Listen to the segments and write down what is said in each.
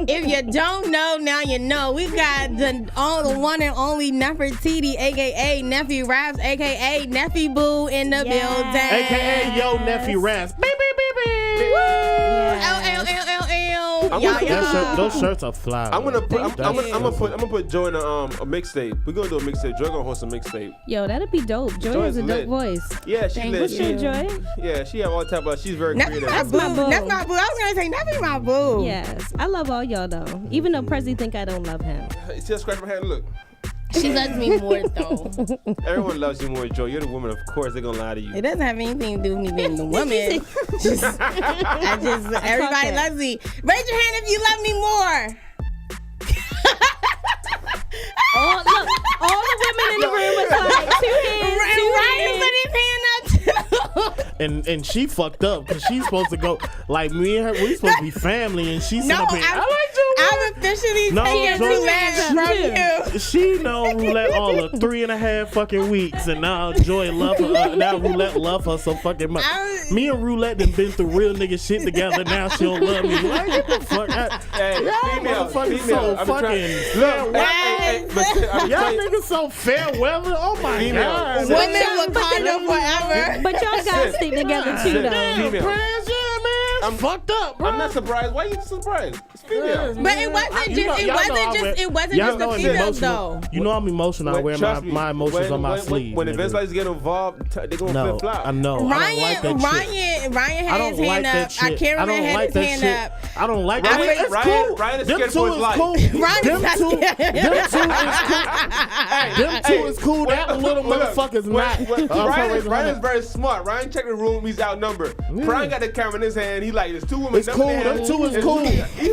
If you don't know, now you know. We got the one and only Nefertiti, a.k.a. Neffy Raps, a.k.a. Neffy Boo in the building. A.k.a. Yo Neffy Raps. Beep, beep, beep, beep. Those shirts are fly. I'm gonna put Joy in a mixtape. We're gonna do a mixtape. Joy gonna host a mixtape. Yo, that'd be dope. Joy has a dope voice. Yeah, she lit. What's your Joy? Yeah, she have all type of. She's very creative. That's my boo. That's my boo. I was gonna say Neffy my boo. Yes, I love all y'all though. Even though Prezi think I don't love him. Just scratch my head. Look. She loves me more though. Everyone loves you more, Joy. You're the woman, of course. They're gonna lie to you. It doesn't have anything to do with me being the woman. Everybody loves me. Raise your hand if you love me more. All the women in the room was like 2 hands. Ryan put his hand up too. And she fucked up because she's supposed to go like me and her. We supposed to be family, and she's I'm officially taking roulette from you. She know Roulette all of 3.5 fucking weeks, and now Joy love her. Now Roulette love her so fucking much. Me and Roulette done been through real nigga shit together. Now she don't love me. Like, get the fuck out. Hey, female. So fucking fair weather. Y'all niggas so fair weather. Oh my god. Women Wakanda forever. But y'all gotta stick together too, though. I'm fucked up, bro. I'm not surprised. Why are you surprised? It's female. But it wasn't just the females though. You know I'm emotional. I wear my emotions on my sleeve. When events like this get involved, they gonna flip flop. I know. Ryan had his hand up. I can't remember had his hand up. I don't like that. It's cool. Ryan is scared for his life. Them two is cool. That little motherfucker's not. Ryan is very smart. Ryan checked the room. He's outnumbered. Ryan got the camera in his hand. He like, there's 2 women. It's cool. Them 2 is cool.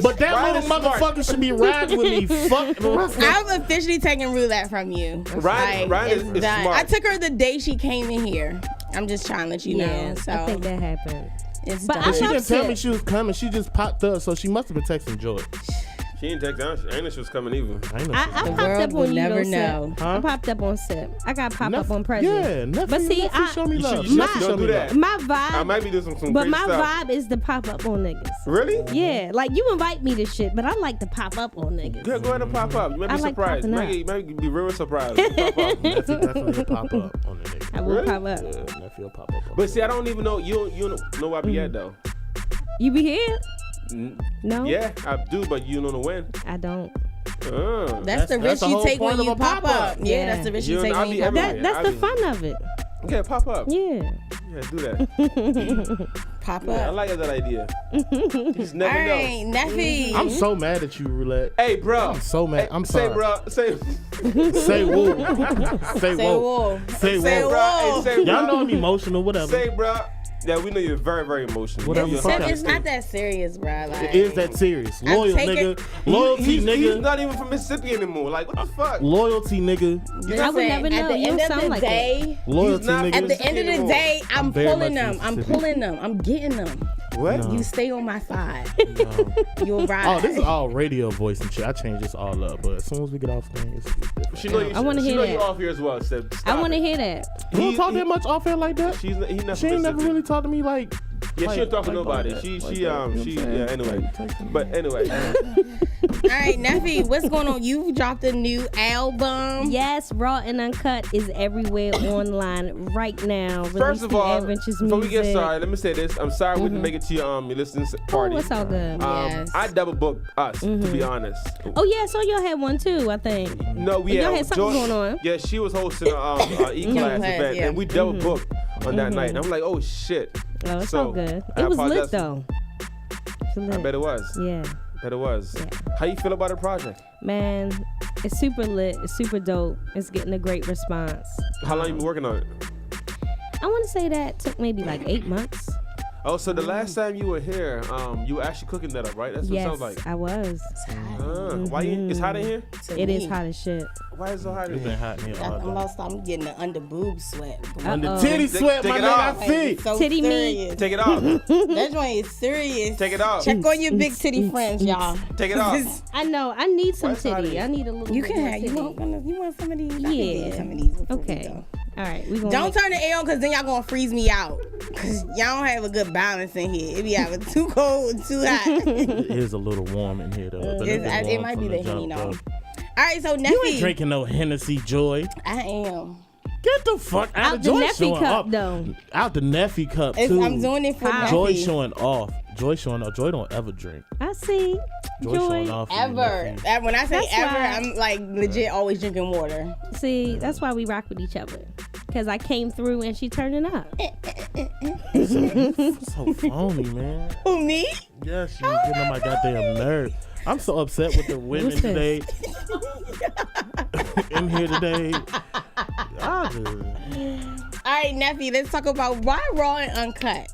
But that little motherfucker should be riding with me. Fuck. I'm officially taking roulette from you. Ryan is smart. I took her the day she came in here. I'm just trying to let you know. So I think that happened. But she didn't tell me she was coming. She just popped up, so she must have been texting Joy. She didn't text down. I ain't know she was coming either. I popped up on you, though, Sip. I popped up on Sip. I got pop up on President. Yeah, but see, show me love. Don't do that. My vibe. I might be doing some but crazy my stuff. vibe is to pop up on niggas. Really? Yeah, like you invite me to shit, but I like to pop up on niggas. Yeah, go ahead and pop up. You might be surprised. You might be real surprised. Pop up. Definitely pop up on the nigga. I will pop up. Nephew pop up. But see, I don't even know. You don't know where I be at though. You be here? No. Yeah, I do, but you don't know when. I don't. That's the risk you take when you pop up. Yeah, that's the risk you take when you pop up. That's the fun of it. Okay, pop up. Yeah. Yeah, do that. Pop up. I like that idea. You just never know. All right, Neffy. I'm so mad at you, Roulette. Hey, bro. I'm so mad. I'm sorry. Say, bro. Say woo. Say woo. Say woo. Y'all know I'm emotional. Whatever. Say, bro. Yeah, we know you're very, very emotional. It's not that serious, bro. Like, it is that serious. Loyal nigga. Loyalty nigga. He's not even from Mississippi anymore. Like, what the fuck? Loyalty nigga. I would never know. At the end of the day, loyalty nigga. At the end of the day, I'm pulling them. I'm getting them. What? No. You stay on my side. No. You'll ride. Oh, this is all radio voice and shit. I changed this all up, but as soon as we get off thing, it's different. I want to hear that. You off here as well. So I want to hear that. You don't talk that much off air like that. She ain't never really talked to me like. Yeah, she don't talk to nobody. Anyway. But anyway. All right, Neffy, what's going on? You dropped a new album. Yes, Raw and Uncut is everywhere online right now. First of all, before we get started, let me say this. I'm sorry we didn't make it to your listening party. Oh, it's all good. Yes. I double booked us, to be honest. Oh, yeah, so y'all had one too, I think. No, y'all had something going on. Yeah, she was hosting an E-Class event, and we double booked on that night. And I'm like, oh, shit. Oh, it's all good. It was lit, though. I bet it was. Yeah. That it was. Yeah. How you feel about the project? Man, it's super lit. It's super dope. It's getting a great response. How long you been working on it? I want to say that took maybe like 8 months. Oh, so the last time you were here, you were actually cooking that up, right? That's what it sounds like. I was. Why it's hot in here? It is hot as shit. Why is it so hot in here? It's been hot in here all day. I'm getting the under boob sweat. Under titty sweat, my nigga, I see. So titty serious. meat. Take it off. That joint is serious. Take it off. Check on your big titty friends, y'all. Take it off. I know. I need some titty. I need a little. You bit can more have. titty. You want some of these? Yeah. Some of these Okay. All right, we gonna Don't turn the air on because then y'all gonna freeze me out. Cause y'all don't have a good balance in here. It be either too cold and too hot. It is a little warm in here though. But It might be the Henny though. All right, so Neffy. You ain't drinking no Hennessy Joy. I am. Get the fuck out of the Joy Neffy showing cup off. though. Out the Neffy cup too. I'm doing it for Neffy. Joy showing off. Joy showing off. Joy don't ever drink. I see. Joy showing off. Ever. When I say That's ever, why. I'm like legit always drinking water. See, that's why we rock with each other. Cause I came through and she turning up. So phony, man. Who, me? Yes, you getting on my goddamn nerves. I'm so upset with the women What's today. In here today. All right, Neffy, let's talk about why Raw and Uncut.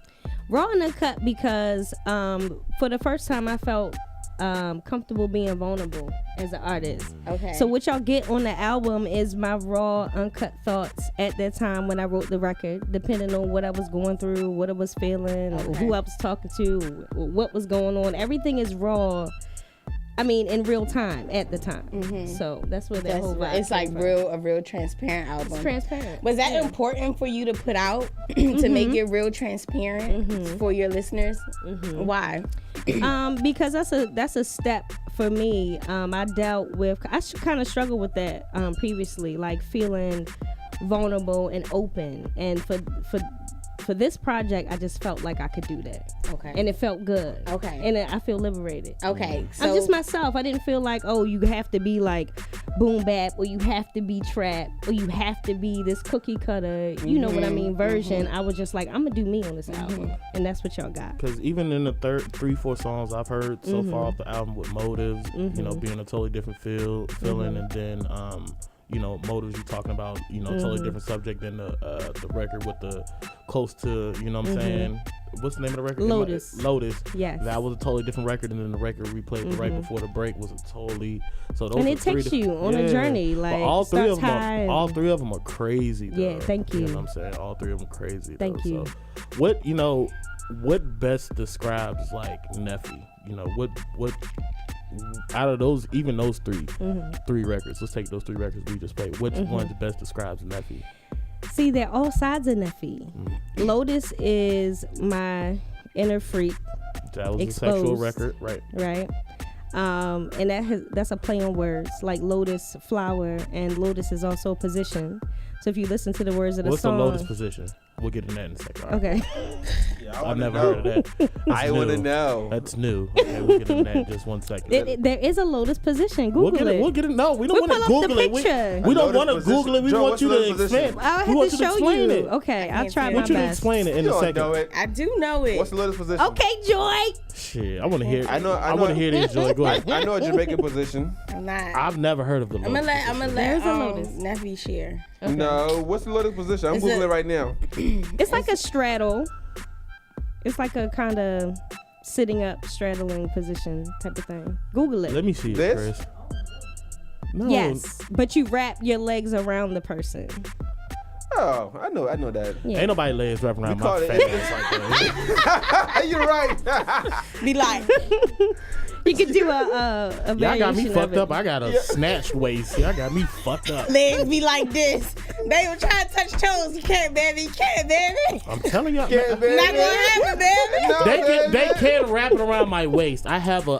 Raw and Uncut because for the first time I felt comfortable being vulnerable as an artist. Okay. So what y'all get on the album is my raw, uncut thoughts at that time when I wrote the record, depending on what I was going through, what I was feeling, or who I was talking to, what was going on. Everything is raw. I mean, in real time at the time. Mm-hmm. So that's where that whole vibe. It's like a real transparent album. It's transparent. Was that important for you to put out to make it real transparent for your listeners? Mm-hmm. Why? Because that's a step for me. I dealt with. I kind of struggled with that previously, like feeling vulnerable and open. And for this project, I just felt like I could do that. Okay. And it felt good. Okay. And I feel liberated. Okay. So I'm just myself. I didn't feel like, oh, you have to be like boom bap, or you have to be trap, or you have to be this cookie cutter, you know what I mean, version. I was just like, I'm going to do me on this album. And that's what y'all got. Because even in the 3-4 songs I've heard so far off the album with Motives, you know, being a totally different feeling, and then you know, Motives, you talking about, you know, totally different subject than the record with the close to, you know what I'm saying? What's the name of the record? Lotus. Lotus. Yes. That was a totally different record, and then the record we played right before the break was a totally. So those And are it takes you on a journey. Like, but all three of them high all three of them are crazy. Though, Yeah, thank you. You know what I'm saying? All three of them are crazy. Thank you. So what best describes like Neffy? You know, what out of those, even those three records, let's take those 3 records we just played. Which one best describes Neffy? See, they're all sides of Neffy. Lotus is my inner freak. That was Exposed. a sexual record, right? Right. And that's a play on words, like lotus, flower, and lotus is also a position. So if you listen to the words of the What's song. the Lotus position? We'll get in that in a second. Right. Okay. Yeah, I've never heard of that. I want to know. That's new. Okay, we'll get in that in just 1 second. There is a lotus position. Google it. We'll get it. No, we don't want to pull up the Google it. picture. We don't Lotus want to position. Google it. We Joe, want what's you to Lotus position? explain. I'll We have want to you to show explain you. it. Okay, I'll try I I my want you to best. explain it in You a don't second. know it. I do know it. What's the Lotus position? Okay, Joy. Shit, I want to hear. I know- I want to hear this, Joy. Go ahead. I know a Jamaican position. I'm not. I've never heard of the Lotus. I'm gonna let There's a Lotus. Neffy share. Okay. No, what's the Lotus position? I'm It's Googling a- right now. It's like a straddle. It's like a kind of sitting up, straddling position type of thing. Google it. Let me see it, This? Chris. No. Yes, but you wrap your legs around the person. Oh, I know that. Yeah. Ain't nobody legs wrapping around We my call it- fat ass like that. You're right. Be like, You could do a Y'all variation got me of fucked it. up. I got a snatched waist. Y'all got me fucked up. legs be like this. They were trying to touch toes. You can't, baby. You can't, baby. I'm telling y'all. Yeah, baby. Not gonna happen, baby. No, They baby. can wrap it around my waist. I have an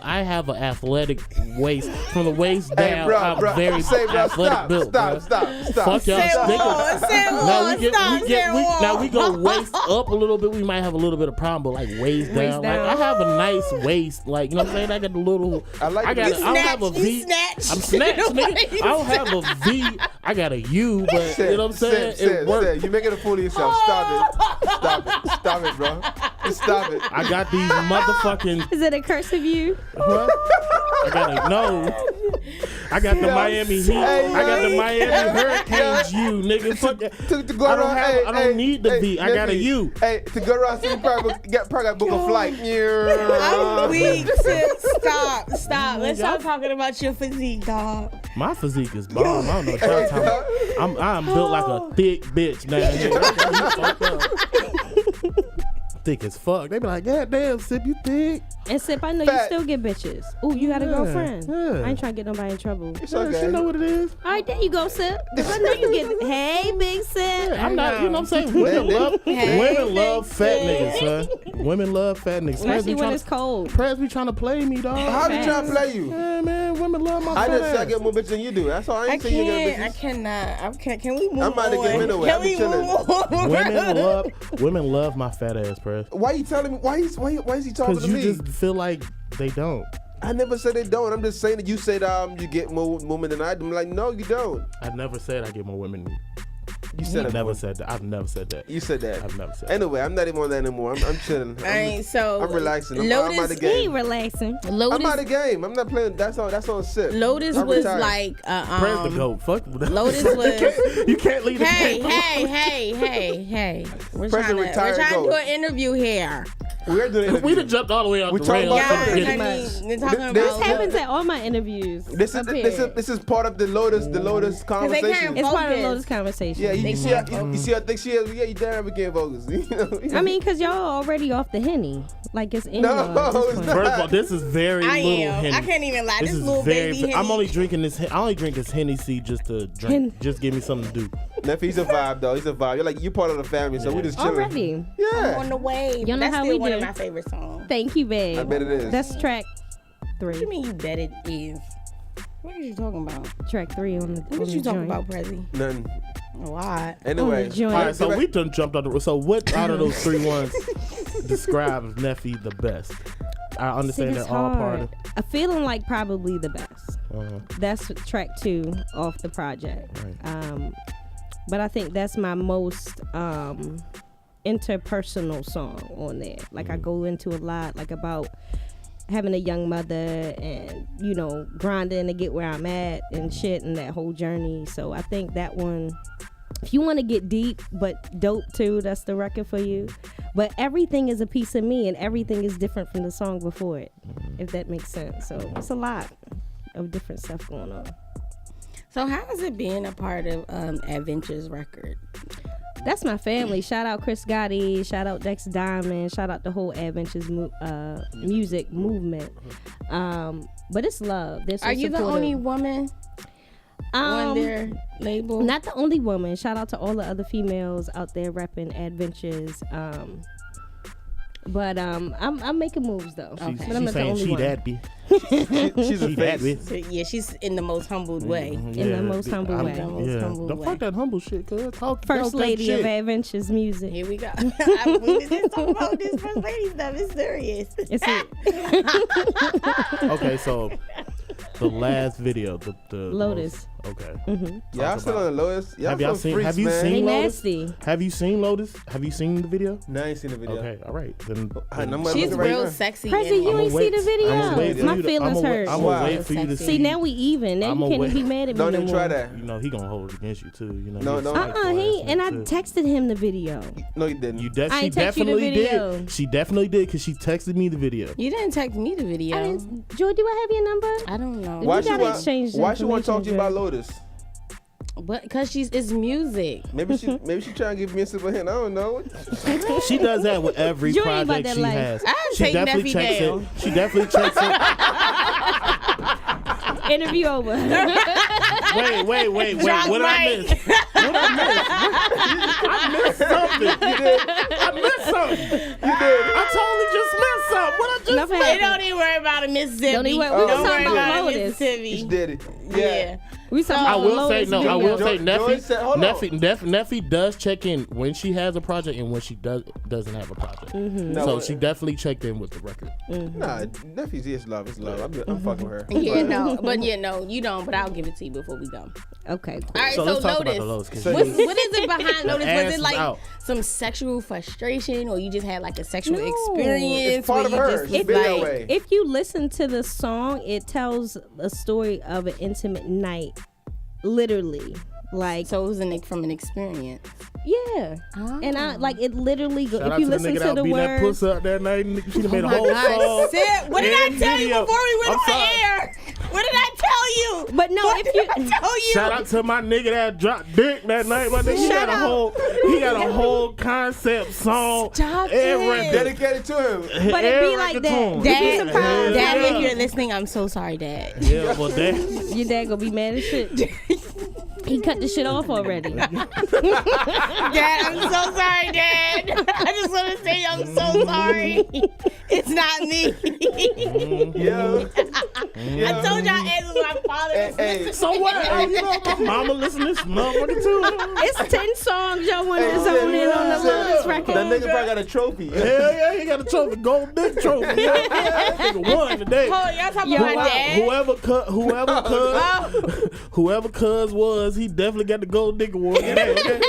athletic waist from the waist Hey, down. bro, I'm very say, bro, athletic stop, built. stop, bro. stop. Fuck y'all. Say They more, go- say now more, we get, stop, we get, say we, more. now we go waist up a little bit. We might have a little bit of problem, but like waist down. Like, I have a nice waist. Like, you know what I'm saying? I got a little. I like I it. got. I don't have a You V. snatch. I'm snatched, nigga. I don't have a V. I got a U, but you know what I'm saying? It works. You're making a fool of yourself. Stop it. Stop it, bro. Just stop it. I got these motherfucking. Is it a cursive U? What? I got a no. I got the Miami Heat. Hey, I got the yo. Miami Hurricanes U, nigga. Fuck that. To go I don't around, have. I don't need the V. I got a Neffy. U. Hey, to go around City Park, got book a flight. I'm weak. Stop. Let's stop talking about your physique, dog. My physique is bomb. I don't know what y'all talking about. I'm built like a thick bitch down here. I got you fucked up. Thick as fuck. They be like, God damn, Sip, you thick. And Sip, I know Fat. you still get bitches. Ooh, you got a girlfriend. Yeah. I ain't trying to get nobody in trouble. It's Yeah, okay. she know what it is. All right, there you go, Sip. 'Cause I know you get. Hey, big Sip. I'm not, you know what I'm saying? Women love fat niggas, son. Women love fat niggas. Especially when it's cold. Prez be trying to play me, dog. How you trying to play you? Yeah, man, women love my I fat just say I ass. get more bitches than you do. That's all. I I ain't saying you get can't. I bitches. cannot. Can we move on? I'm about to get rid of it. Can I be we chilling. move on? Women love my fat ass, Prez. Why you telling me? Why is he talking Because to you me? just feel like they don't. I never said they don't. I'm just saying that you said you get more women than I do. I'm like, no, you don't. I never said I get more women than you. You said I've it. never said that. I've never said that. You said that. I've never said that. Anyway, I'm not even on that anymore. I'm chilling. All right, so I'm relaxing. I'm Lotus, out of the He game. relaxing. I'm out of Lotus, game. I'm not playing. That's on Sip. Lotus I'm was retired. like, Prez the goat. Fuck. Lotus was. You can't leave the Hey, game. hey. We're Prez the trying retired to do goat. an interview here. We're doing it. We done jumped all the way out We the talking rails. about Yeah, from the Pretty I beginning. mean, they're talking This about. This happens at all my interviews. This is part of the Lotus they conversation. can't It's part of Focus. Lotus conversation. Yeah, you They see, can't you see, I think she is. Yeah, you damn we can't focus. I mean, because y'all already off the Henny. Like, it's in No, y'all at this it's point. not. First of all, this is very I little am. Henny. I can't even lie. This is little very. baby I'm Henny. only drinking this. I only drink this Hennessy just to drink. Just give me something to do. Neffy, he's a vibe though. He's a vibe. You're part of the family, so we just chilling. Already. I'm Yeah. on the wave. You know That's how still we one do. of my favorite songs. Thank you, babe. I bet it is. That's track What 3. you mean you bet it is? What are you talking about? Track 3 on the What on did you the talking joint. about, Prezi? Nothing. A lot. Anyway, On the joint. All right, so we done jumped on the. So what out of those 3 ones describes Neffy the best? I understand It's that all part hard. of. A feeling like probably the best. Uh-huh. That's track 2 off the project. Right. But I think that's my most interpersonal song on there. Like I go into a lot, like about having a young mother and, you know, grinding to get where I'm at and shit and that whole journey. So I think that one, if you want to get deep but dope too, that's the record for you. But everything is a piece of me and everything is different from the song before it, if that makes sense. So it's a lot of different stuff going on. So how is it being a part of Adventures record? That's my family. Shout out Chris Gotti. Shout out Dex Diamond. Shout out the whole Adventures music movement. But it's love. They're so Are you the supportive. only woman on their label? Not the only woman. Shout out to all the other females out there repping Adventures. But I'm making moves though. Okay. But I'm not the saying only she one. that be. she's a She that face. be. Yeah, she's in the most humbled way. In the most humble way. The most Yeah. humble Don't way. fuck that humble shit, cuz. Talk First talk lady that of shit. Adventures music. Here we go. We just talking about this first lady stuff. It's serious. It's it. Okay, so the last video, the Lotus. Okay. Y'all still on the Lotus? Y'all Have y'all some seen? freaks, Have you man. They seen Lotus? nasty. Have you seen Lotus? Have you seen the video? No, I ain't seen the video. Okay, all right. Then I'm She's looking right real now. sexy. Prezi, you and- ain't see the I'ma video. wait for My you to- feelings I'ma hurt. I'ma wait for you to Sexy. see. See, now we even. Now I'ma you can't wait. be mad at me Don't no even more. try that. You know he gonna hold it against you too. You know. No, he's no. a psycho He ass and I nigga, too. texted him the video. No, you didn't. You I she ain't text you the definitely video. did. She definitely did because she texted me the video. You didn't text me the video. I didn't, Joy, do I have your number? I don't know. Why We she gotta want? exchange Why she want to talk to you information, about Lotus? But because it's music. Maybe she trying to give me a simple hint. I don't know. She does that with every You ain't about project that she life. has. I'd She take definitely Neffy checks down. it. She definitely checks it. Interview over. Wait. Drop What I mic. miss? What I missed something. You did. I missed something. You did. I totally just missed something. What I just Enough missed? Hey, don't even worry about it, Mississippi. Don't even worry- we Don't was worry talking about about it, Lotus. Mississippi. You did it. Yeah. We talking I about will say Lotus no. I video. will say Joy said- hold on. Neffy does check in when she has a project and when she doesn't have a project. No, So she definitely checked in with the record. Nah, Neffy's is love. It's love. I'm fucking with her. Yeah, no. But yeah, no, you don't. But I'll give it to you before we go. Okay, cool. All right, So so, let's talk about Lotus. the Lotus. 'Cause So What she- is it behind Lotus? ass Was it is like out. some sexual frustration, or you just had like a sexual No. experience? It's part of where you her. just She's was been that like, way. If you listen to the song, it tells a story of an intimate night, literally. Like, So it was from an experience. yeah. And I like it literally. Shout If out you to the listen nigga to that the beat that words, pussy out that night. And she done made a Oh my whole God, song. Sid, what did I and tell you video. before we went I'm on sorry. air? What did I tell you? But no, if you Shout out to my nigga that dropped dick that night. My nigga, he got a whole concept song. Stop it. Dedicated to him. But it be like that. Dad, if you're listening, I'm so sorry, Dad. Yeah, well, Dad. Your dad gonna be mad as shit. He cut the shit off already. Dad, I'm so sorry, Dad. I just want to say I'm so sorry. It's not me. I told y'all it was my father. Hey. So what? You know, my mama listen to this motherfucker too. It's 10 songs y'all wanted to zone in on the Lotus record. That nigga probably got a trophy. Hell yeah, he got a trophy, gold dick trophy. Yeah, that nigga won today. Oh, y'all talking about my dad? Whoever cuz was, he definitely got the gold dick award today. Okay?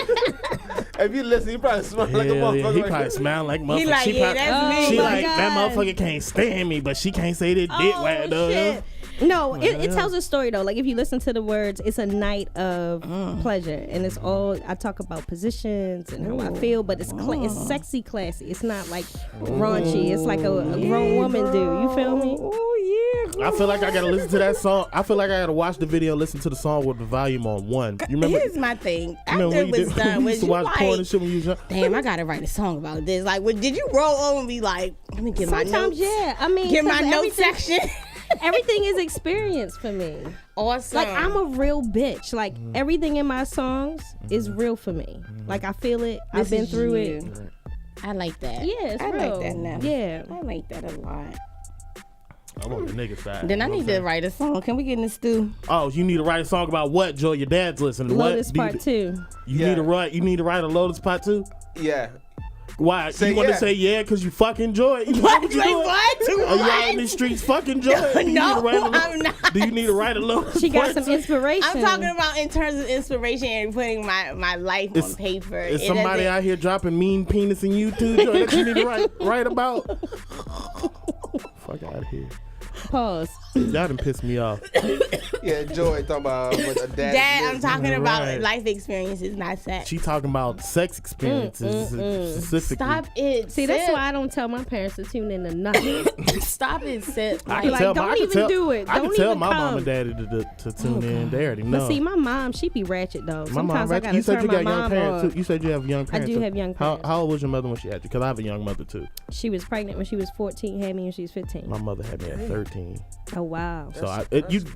If you listen, he probably smell like a motherfucker. He probably smell like a motherfucker. He like, that's me. She Oh, like, God. that motherfucker can't stand me, but she can't say that dick right though. Shit. No, it tells a story though. Like if you listen to the words, it's a night of pleasure, and it's all I talk about positions and how I feel, but it's it's sexy, classy. It's not like raunchy. It's like a grown woman do. You feel me? Oh yeah. I feel like I gotta listen to that song. I feel like I gotta watch the video, listen to the song with the volume on 1. You remember? Here's my thing. Remember After it was done, we was used to you watch porn and shit like, when you was young? damn, I gotta write a song about this. Like, did you roll on and be like, let me get my Sometimes, notes? yeah. I mean, Get my 'cause notes section. everything is experience for me. Awesome. Like I'm a real bitch. Like everything in my songs is real for me. Like I feel it. I've been through it. I like that. Yeah, it's I real. like that now. Yeah. I like that a lot. I'm on the nigga side. Then I You know need what to I'm write a song. Can we get in the stew? Oh, you need to write a song about what, Joy? Your dad's listening. Lotus What? Part 2. You need to write. You need to write a Lotus Part 2. Yeah. Why? Say you want to yeah. say yeah because you fucking Joy? What? You Like doing? what? Are you out in the streets fucking Joy? Do you need No, to write a I'm not. Do you need to write a Lotus? She got Part some 2? inspiration. I'm talking about in terms of inspiration and putting my life on paper. Is It somebody doesn't- out here dropping mean penis in you too, Joy? That you need to write about? Fuck out of here. Pause. Y'all done pissed me off. Yeah, Joy talking about what a dad. Dad, I'm talking about Right. life experiences, not sex. She talking about sex experiences specifically. Stop it. See, that's Sip. why I don't tell my parents to tune in to nothing. Stop it, Sip. I Like, can like, tell don't I can even tell- do it. I can Don't tell even my mom come. and daddy to tune in. They already know. But see, my mom, she be ratchet though. My mom, Sometimes I right? gotta You said turn you my got young mom parents on. too. You said you have young parents. do too. have young parents. How old was your mother when she had you? Because I have a young mother too. She was pregnant when she was 14, had me when she was 15. My mother had me at 13. Oh wow. So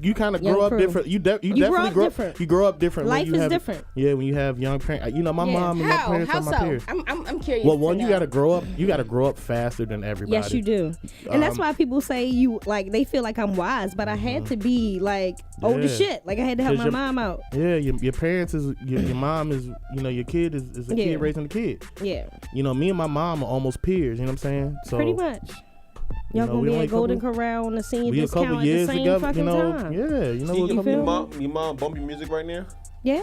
you kind of Young grow up crew. different. You grow definitely up grow different. up. You grow up different. when Life you is have, different. Yeah, when you have young parents. You know, my Yeah. mom and my parents how are my so? peers. I'm curious. Well, to one, you know. gotta grow up. You gotta grow up faster than everybody. Yes, you do. And that's why people say you like they feel like I'm wise, but I had to be like old as Yeah. shit. Like I had to help 'Cause my your- mom out. Yeah, your parents is your mom is your kid is a Yeah. kid raising a kid. Yeah, You know, me and my mom are almost peers. You know what I'm saying? So pretty much. Y'all know, gonna we be only at Golden couple- Corral on the senior we a discount couple at the years same together. fucking You know, time. yeah. You know, See, we're a couple- your mom bump your music right now? Yeah.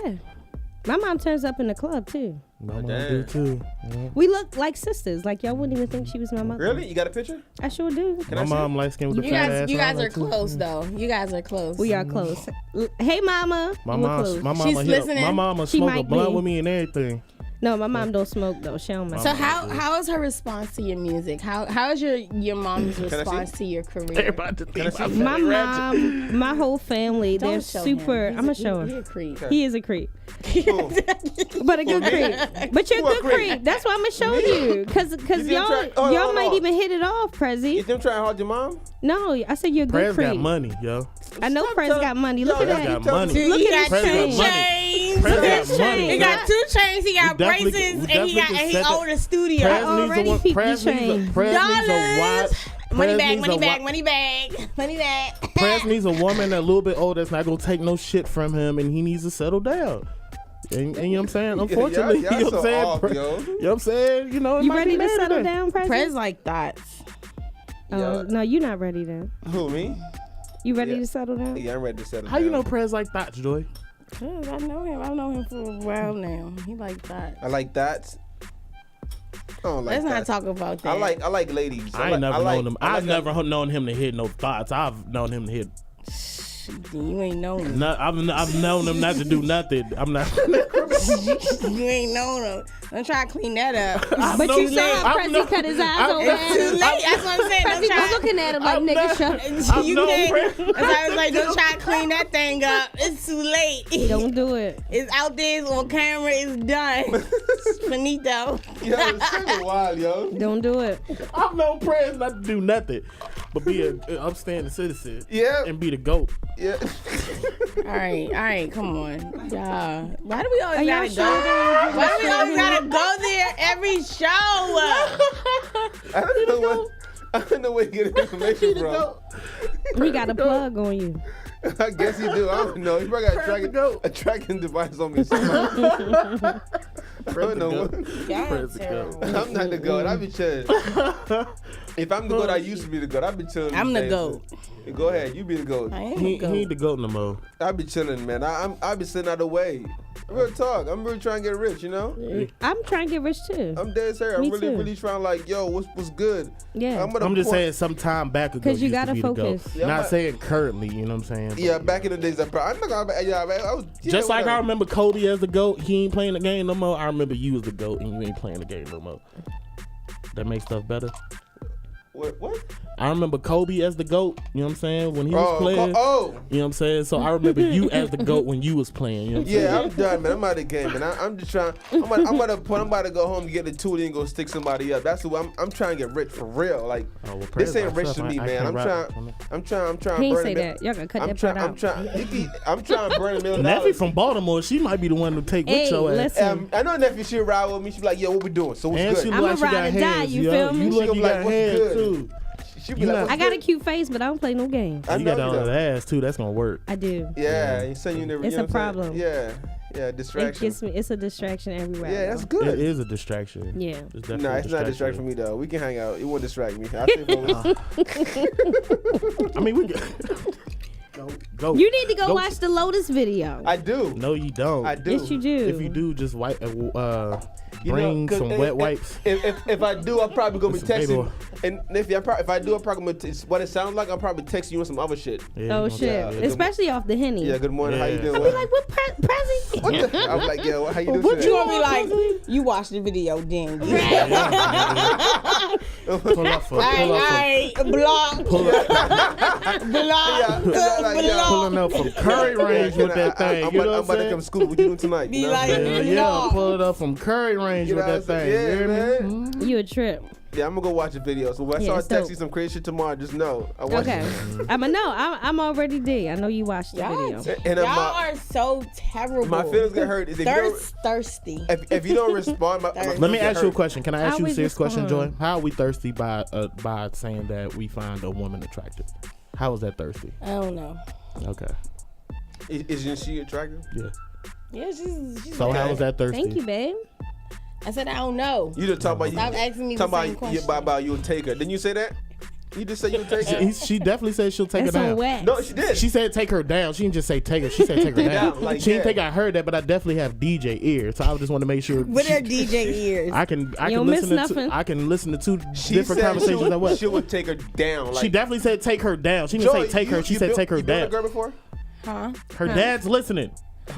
My mom turns up in the club too. My mom Damn. do too. Yeah. We look like sisters. Like y'all wouldn't even think she was my mother. Really? You got a picture? I sure do. Can My I see mom light skin with the You fat guys, ass. you and all guys that, are too. close though. You guys are close. We are close. Hey, mama. My We're mom, close. my She's mama, listening. my mama She smoke a might blunt be. with me and everything. No, my mom don't smoke though. She don't So smoke. how is her response to your music? How is your mom's I response see? to your career? Everybody to think I I'm see? My really ratchet. mom, my whole family, they're Don't show super. him. I'm gonna show He him. a creep. He is a creep, Cool. but a good me? creep. But you're a Who a good creep? creep. That's why I'm gonna show you, cause You didn't y'all try- hold on, y'all hold might on. even hit it off, You Prezi. them trying to hold your mom? No, I said you're a good Prez got creep. money, yo. I know Stop Prez telling- got money. Yo, Look at that's that. got money. Dude, Prez he got got two money. chains. Prez got His money. chain. He got two chains. He got definitely- braces, we and he definitely got can owned a studio. Prez already needs a peeped Prez the needs chain. a Prez needs a Dollars. wide. Money Prez bag, needs money a bag, wi- money bag, money bag. Prez needs a woman that a little bit older that's not gonna take no shit from him, and he needs to settle down. And you know what I'm saying? Unfortunately, y'all you know what so I'm saying? off, yo. You know what I'm saying? You know, it You might ready be to married settle then. down, Prez? Prez like thoughts. Yeah. No, you're not ready then. Who, me? You ready Yeah. to settle down? Yeah, I'm ready to settle How you down. know Prez like thoughts, Joy? Cause I know him. I've known him for a while now. He like thoughts. I like that. I don't like Let's that. not talk about that. I like ladies. I ain't never known him. I've like never known him to hit no thoughts. I've known him to hit. You ain't known him. I've known him not to do nothing. I'm not. You ain't known him. Don't try to clean that up. But you saw I'm Prezi no- cut his eyes over It's too late. That's what I'm saying. Prezi Don't try. was looking at him like, I'm nigga, not- shut. You no can't. friend. As I was like, don't try to clean that thing up. It's too late. Don't do it. It's out there. It's on camera. It's done. Finito. Yo, it's kind of wild, yo. Don't do it. I'm no prayers not to do nothing, but be an upstanding citizen. Yeah. And be the GOAT. Yeah. All right, come on. Yeah. Why do we always Are y'all gotta go sure? there? Why do we always gotta go there every show? I don't know where you get information from. He got a plug on you. I guess he do. I don't know. He probably got a tracking device on me. I don't know. Y'all terrible. I'm not the GOAT. I be chilling. If I'm the GOAT, I used to be the GOAT. I be chilling. I'm these the days. GOAT. Go ahead. You be the GOAT. I am He the ain't GOAT. the GOAT no more. I be chilling, man. I be sitting out of the way. Real talk. I'm really trying to get rich, you know? I'm trying to get rich too. I'm dead serious. I'm Me really, too. really trying like, yo, what's good? Yeah. I'm just saying some time back ago. 'Cause you used to gotta be the GOAT. focus. Yeah, Not but- saying currently, you know what I'm saying? But Yeah, back in the days, I'm not gonna. Yeah, man, I was just like I whatever. remember Kobe as the GOAT, he ain't playing the game no more. I remember you as the GOAT and you ain't playing the game no more. That makes stuff better. What? I remember Kobe as the GOAT, you know what I'm saying, when he was Oh, playing. You oh. know what I'm saying? So I remember you as the GOAT when you was playing. You know what I'm saying? Yeah, I'm done, man. I'm out of the game, man. I'm just trying. I'm about to go home and get the toolie and go stick somebody up. That's who I'm trying to get rich for real. Like Oh, well, this praise ain't rich myself. to me, I man. can't I'm rap. trying. He to ain't burn say a mil- that. Y'all gotta cut I'm that trying. part I'm out. trying. I'm trying to burn $1 million. Neffy from Baltimore, she might be the one to take Hey, with your ass. listen. I know Neffy, she ride with me. She be like, yo, what we doing? So what's And she good? look I'ma like she ride got or die, hands, you yo. feel me? You She look gonna you be got like, what's hands good? too. She be You like, not- what's I got a good? cute face, but I don't play no games. I You know got all you that don't. ass too. That's gonna work. I do. Yeah, you saying you never. It's you know a what I'm saying? problem. Yeah, It distraction. gets me. It's a distraction everywhere. Yeah, that's It good. is a distraction. Yeah. It's definitely Nah, a it's not a distraction for me though. We can hang out. It won't distract me. I think I mean, we go. You need to go Go watch the Lotus video. I do. No, you don't. I do. Yes, you do. If you do, just wipe. You know, Bring 'cause some wet wipes. If I do, I'm probably gonna be Some baby texting. oil. And if I do, I'm probably gonna what it sounds like. I'm probably texting you on some other shit. Yeah, Oh you shit! gonna- Yeah. Especially off the Henny. Yeah, good morning. How you Yeah. doing? I be like, what Prezi? What the? I'm like, yo, how you doing? What today? you gonna be like? You watch the video, then. Pull up for. All right, block. Pull up. Block. yeah. Pulling up from Curry Range with that thing. I'm You know about what to I'm come saying? school. What you doing tonight? Be You know what I'm like- saying? Yeah, No. pull it up from Curry Range You with know that what I'm thing. saying? You Yeah, hear me? man. You a trip? Yeah, I'm gonna go watch the video. So when I Yeah, start it's dope. texting some crazy shit tomorrow, just know I watched Okay. it. I'm I'm already D. I know you watched the Y'all, video. And y'all my are so terrible. my feelings get hurt. If you don't- Thirsty. if you don't respond, my Let feelings Let me get ask you a hurt. question. Can I ask you a always serious question, Joy? respond. How are we thirsty by saying that we find a woman attractive? How is that thirsty? I don't know. Okay. Isn't she attractive? Yeah. Yeah, she's So bad. how is that thirsty? Thank you, babe. I said I don't know. You just talk about you. Stop asking me the Talk same about question. about you'll take her. Didn't you say that? You just said you'll take her. She definitely said she'll take That's her on down. wax. No, she did. She said take her down. She didn't just say take her. She said take her down. Down, like, she didn't yeah. think I heard that, but I definitely have DJ ears. So I just want to make sure. With her DJ ears. I can don't miss listen to nothing. I can listen to two She different said conversations at once. she would take her down. Like, She definitely said take her down. She didn't Joy, say take her. She said built- take her you been with a down. girl before? Huh? Her dad's listening.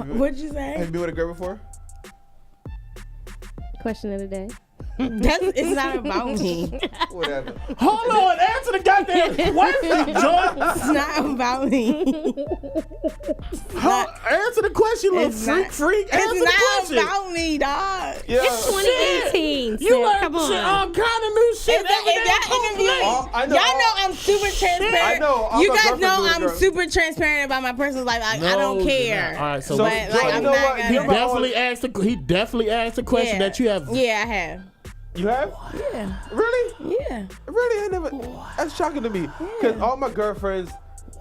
What'd you Have say? you been with a girl before? Question of the day. It's not about me. Whatever. Hold on, answer the goddamn question, Joy. It's not about me. Answer the question, little It's freak, not- freak. Answer the It's question. not about me, dog. Yeah. It's 2018. You Sid. learn Come shit, on. all kind of new shit. If y'all interview, I know. y'all know I'm super transparent. I know. All You my guys girlfriends know do it, I'm girl. super transparent about my personal life. I don't care. All right, so, So, But, Joy, like, you I'm know not what? gonna- he You're my definitely asked a question that you have. Yeah, I have. You have? Yeah. Really? Yeah. Really? I never. That's shocking to me. Because all my girlfriends,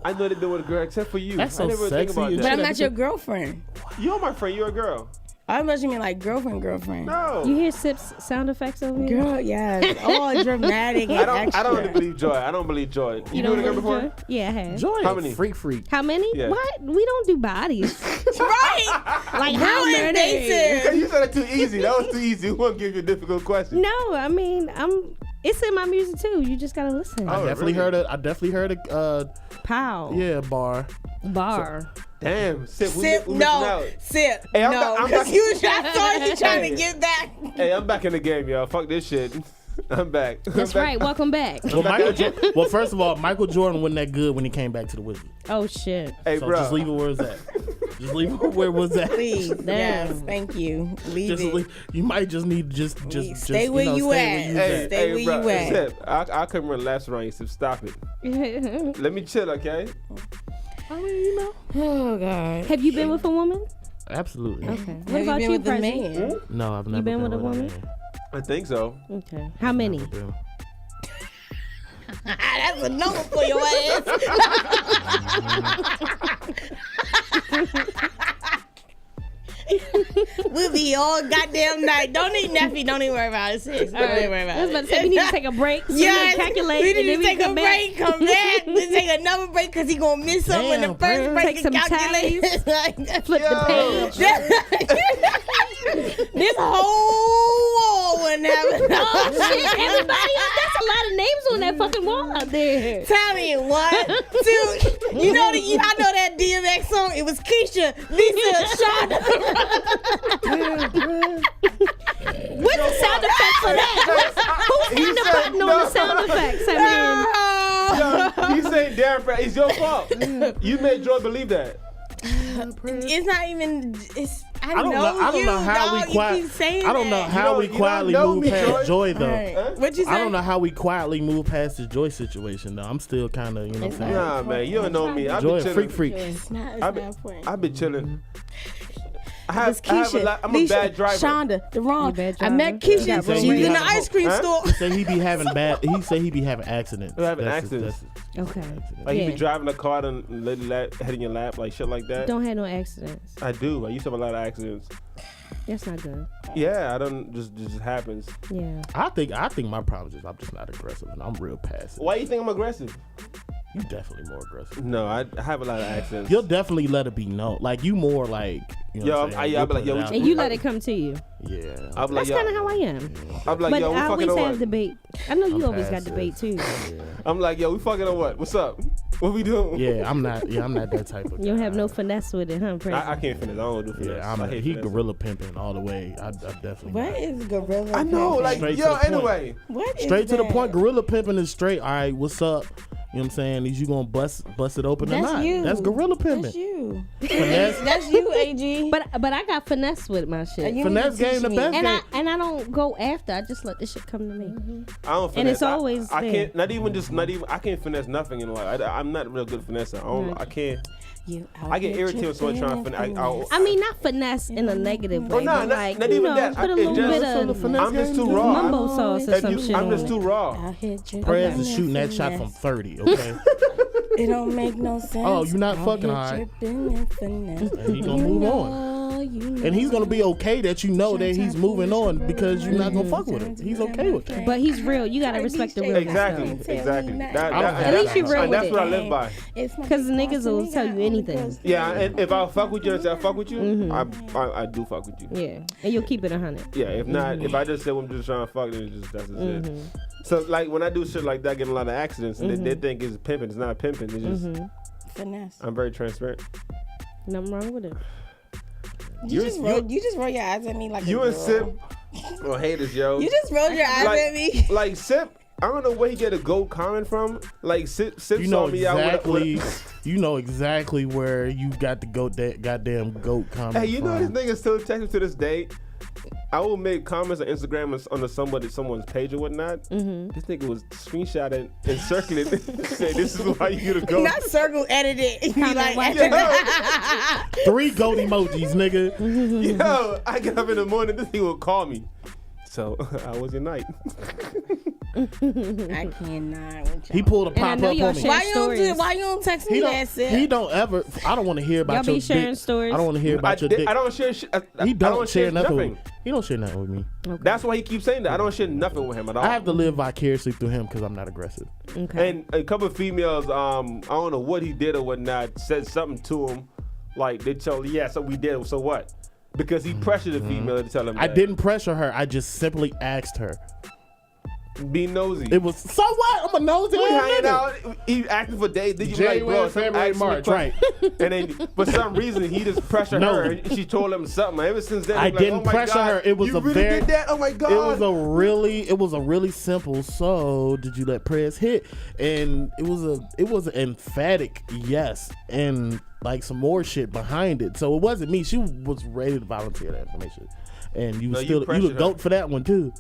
I know they've been with a girl except for you. That's I so never think sexy about and But that. I'm not your girlfriend. You're my friend. You're a girl. I thought you mean like girlfriend. No. You hear Sip's sound effects over here? Girl, yes. All dramatic and I don't. extra. I don't really believe Joy. I don't believe Joy. You been with a girl before? Joy? Yeah, I have. Joy, How many? freak. How many? Yeah. What? We don't do bodies. Right. Like how Real many? invasive. You said it too easy. That was too easy. We won't give you a difficult question. No, I mean it's in my music too. You just gotta listen. Oh, I definitely really? heard a Pow. bar. Bar. Damn, Sip. Sip, we no. out. Sip, Hey, I'm no. back- I'm Because back- you trying Hey. to get back. Hey, I'm back in the game, y'all. Fuck this shit. I'm back. That's right. Welcome back. Well, first of all, Michael Jordan wasn't that good when he came back to the Wizards. Oh shit. Hey, So bro. just leave it where it's at. Just leave it where it was at. Please, Damn. yes, thank you. Leave it. You might just need to just Stay where you at. Hey, Stay where bro, you at. Sip, I couldn't remember the last round. You said stop it. Let me chill, okay? I mean, you know. Oh God. Have you been with a woman? Absolutely. Okay. What Have about you you, been with a President? man? No, I've never been with a woman? man. I think so. Okay. How many? Never been. That's a number for your ass. We'll be all goddamn night. Don't even Neffy. Don't even worry about it. Sis. Don't even worry about I was about it. to say we need to take a break. So Yes, we can calculate. we and then need to we take a come back. break, come back, then take another break because he gonna miss something in the Damn, first bro. break Take and some calculate. Flip the page. This whole wall wouldn't have Oh shit! Everybody else. That's a lot of names on that fucking wall out there. Tell me 1, 2. You know I know that DMX song. It was Keisha, Lisa, Shonda. What's the sound effect for that? Who's in the button on the sound effects? I Yo, he's saying damn, bro. It's your fault. You made Joy believe that. It's not even. I I don't know how we quietly know move me, past Joy though. Right. What you say? I don't know how we quietly move past the Joy situation though. I'm still kind of, you know what I'm saying? Nah, man, you don't know me. I've Joy been a chilling. freak. It's not I've been chilling. I have a lot. I'm Lisa, a bad driver. Shonda, the wrong. You bad I met driver? Keisha. Yeah, She was he in the got- ice cream Huh? store. He say he be having accidents. Having That's- accidents. Okay. Like you be Yeah. driving a car and let it head in your lap, like shit like that. Don't have no accidents. I do. I used to have a lot of accidents. That's not good. Yeah, I don't. Just happens. Yeah. I think my problem is I'm just not aggressive and I'm real passive. Why you think I'm aggressive? You definitely more aggressive. No, I have a lot of accidents. You'll definitely let it be known. Like you more like, you know Yo, what I'm saying? I'll be like, You'll yo, put it we- out And you let it come to you. there. Yeah. I'll be like, That's kind of yo, how I am. I'm like, But yo, we I fucking always on have what? debate. I know you I'm always got passive. debate too. I'm like, yo, we fucking on what? What's up? What we doing? Yeah, I'm not that type of guy. You don't have no finesse with it, huh, President? I can't finish. I don't do finesse. Yeah, I hate he finesse. gorilla pimping all the way. I definitely What not. is gorilla? I know, like, Straight to yo, the point. anyway. What is Straight to the that? point. Gorilla pimping is straight. All right, what's up? You know what I'm saying? Is you gonna bust it open or That's not? you. That's gorilla pimping. That's you. Finesse, That's you, AG. But I got finesse with my shit. You finesse need to game the teach best me. And game. I don't go after. I just let the shit come to me. I don't finesse. And it's always I there. can't. I can't finesse nothing in life. I'm not real good finesse. I can't. You I get irritated when someone trying to finesse. I mean, not finesse in a negative way. Oh, nah, but not- like, not you even know, that. put a It little just- bit So the of finesse I'm just game, too raw. mumbo sauce or some shit I'm on just it. too raw. I'll hit you. Prez is shooting that shot from 30. Okay, It don't make no sense. Oh, you not I'll fucking hit alright. you in finesse. and he gonna move on. And he's gonna be okay that you know that he's moving on because you're not gonna fuck with him. He's okay with that. But he's real. You gotta respect the realness. Exactly. though. Exactly. At least you real and that's with what I it. live by. Because niggas will tell you anything. Yeah, and if I fuck with you and say I fuck with you, I do fuck with you. Yeah. And you'll keep it 100. Yeah, if not, if I just say I'm just trying to fuck, then it's just that's just it. So like when I do shit like that, I get in a lot of accidents, and they think it's pimping. It's not pimping. It's just Finesse. I'm very transparent. Nothing wrong with it. You just roll your eyes at me like You a and girl. Sip are haters, yo. You just rolled your eyes like, at me. like Sip, I don't know where he get a goat comment from. Like Sip You know saw me out exactly. with You know exactly where you got the goat that goddamn goat comment. Hey, you know this from. nigga still texting to this day. I will make comments on Instagram on someone's page or whatnot. This nigga was screenshotted and circling it. Say this is why you the goat. Not circle edit it. You be Comment like, Yo, 3 goat emojis, nigga. yo, I get up in the morning. This nigga will call me. So how was your night? I cannot. With He y'all. pulled a And I pop know up y'all on me. share Why you don't text me He that shit? don't ever. I don't want to hear about Y'all your be sharing dick. stories? I don't want to hear about your dick. I don't share shit. He I don't share nothing. nothing. With, he don't share nothing with me. That's why he keeps saying that. I don't share nothing with him at all. I have to live vicariously through him because I'm not aggressive. Okay. And a couple of females, I don't know what he did or whatnot, said something to him. Like they told, yeah, so we did. So what? Because he pressured the female to tell him. I that. didn't pressure her. I just simply asked her. Be nosy. It was so what? I'm a nosy. We ass hanging nigga. out. He asking for dates. Then you be like, January, bro, February, March, right? And then for some reason he just pressured No. her. And she told him something. Ever since then, I he's didn't like, oh my pressure God, her. It was you a really very. did that? Oh my God. It was a really simple. So did you let prayers hit? And it was an emphatic yes, and like some more shit behind it. So it wasn't me. She was ready to volunteer that information, and you the pressured goat her. for that one too.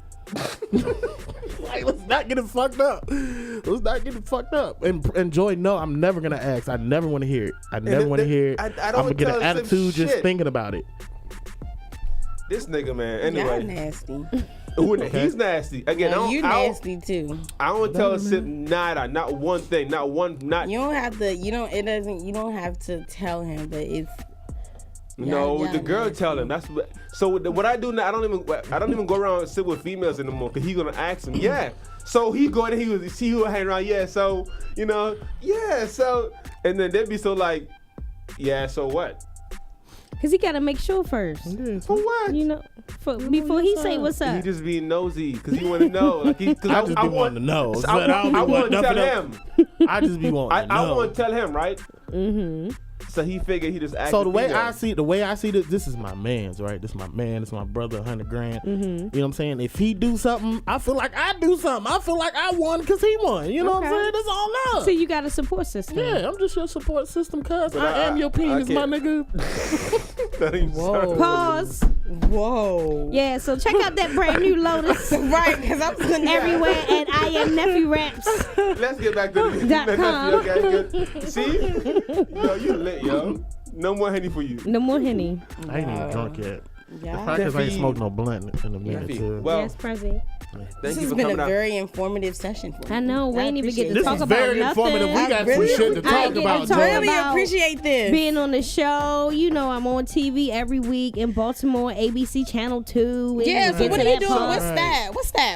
Like, let's not get it fucked up. Let's not get it fucked up. And Joy, no, I'm never gonna ask. I never want to hear it. I never want to hear it. I I'm don't gonna get an tell him attitude just shit. thinking about it. This nigga, man. Y'all Anyway, nasty. he's nasty. Again, No, you nasty too. I don't tell Sip nada, not one thing, not. You don't have to. You don't have to tell him, but it's. No, y'all the girl nasty. tell him. That's what. So what I do now, I don't even go around and sit with females anymore because he's gonna ask him. Yeah. So he go and he will hang around. Yeah. So yeah. So and then they'd be so like, yeah. So what? Cause he gotta make sure first. For what? Before he say what's He up. just being nosy because he want to know. Like I just be wanting to know. So But I want to tell him. I just be wanting to know. I want to tell him, right? Mm-hmm. So he figured he just asked. So the way I see this is my man's, right? This is my man. This is my brother, $100,000. Mm-hmm. You know what I'm saying? If he do something, I feel like I do something. I feel like I won because he won. You know what I'm saying? That's all love. So you got a support system. Yeah, I'm just your support system, cuz. But I am your penis, my nigga. Whoa. Pause. Whoa. Yeah, so check out that brand new Lotus Right, because I'm gonna everywhere, and I am Neffy Raps. Let's get back to .com. okay? See? Yo, you lit, yo. No more Henny for you. No more Henny. I ain't even drunk yet. Yeah. Probably because I ain't Neffy. smoked no blunt in a minute, Neffy. too. Well, Yes, Prezi. thank This you has for been coming a out. very informative session for me. I know, we ain't even get to This talk is about very nothing. informative. We I got really- some shit to I talk get about, to talk Joy. Really about appreciate this. being on the show. You know, I'm on TV every week in Baltimore, ABC Channel 2. We Yeah, get so to what are that you doing? part.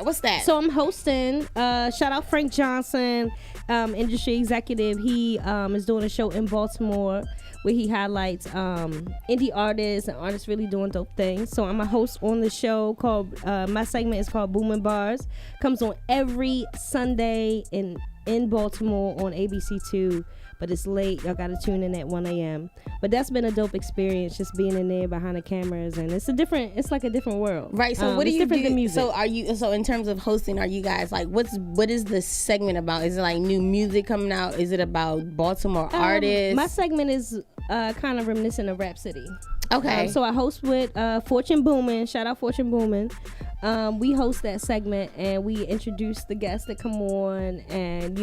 What's that? So I'm hosting. Shout out Frank Johnson, industry executive. He is doing a show in Baltimore where he highlights indie artists and artists really doing dope things. So I'm a host on the show called my segment is called Boom and Bars. Comes on every Sunday in Baltimore on ABC2. But it's late. Y'all gotta tune in at 1 a.m. But that's been a dope experience, just being in there behind the cameras, and it's like a different world. Right. So what do it's you different do? than music. So in terms of hosting, are you guys like what is the segment about? Is it like new music coming out? Is it about Baltimore artists? My segment is kind of reminiscent of Rap City. Okay. So I host with Fortune Boomin'. Shout out Fortune Boomin'. We host that segment and we introduce the guests that come on and,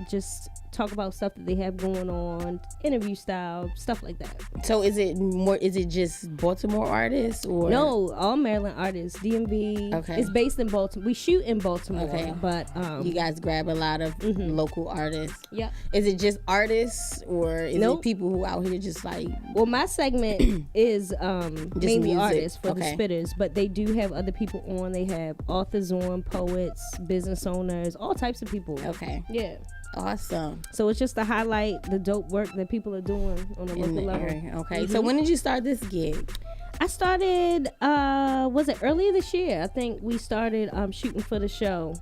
just talk about stuff that they have going on, interview style, stuff like that. So is it just Baltimore artists or No, all Maryland artists, DMV. Okay. It's based in Baltimore. We shoot in Baltimore, Okay. but you guys grab a lot of local artists? yeah. Is it just artists or is Nope. it people who out here just like Well, my segment is mainly music. artists for Okay. the spitters, but they do have other people on. They have authors on, poets, business owners, all types of people. okay. Yeah. Awesome. So it's just to highlight the dope work that people are doing on a In local the level. area. Okay. So when did you start this gig? I started, was it earlier this year? I think we started shooting for the show.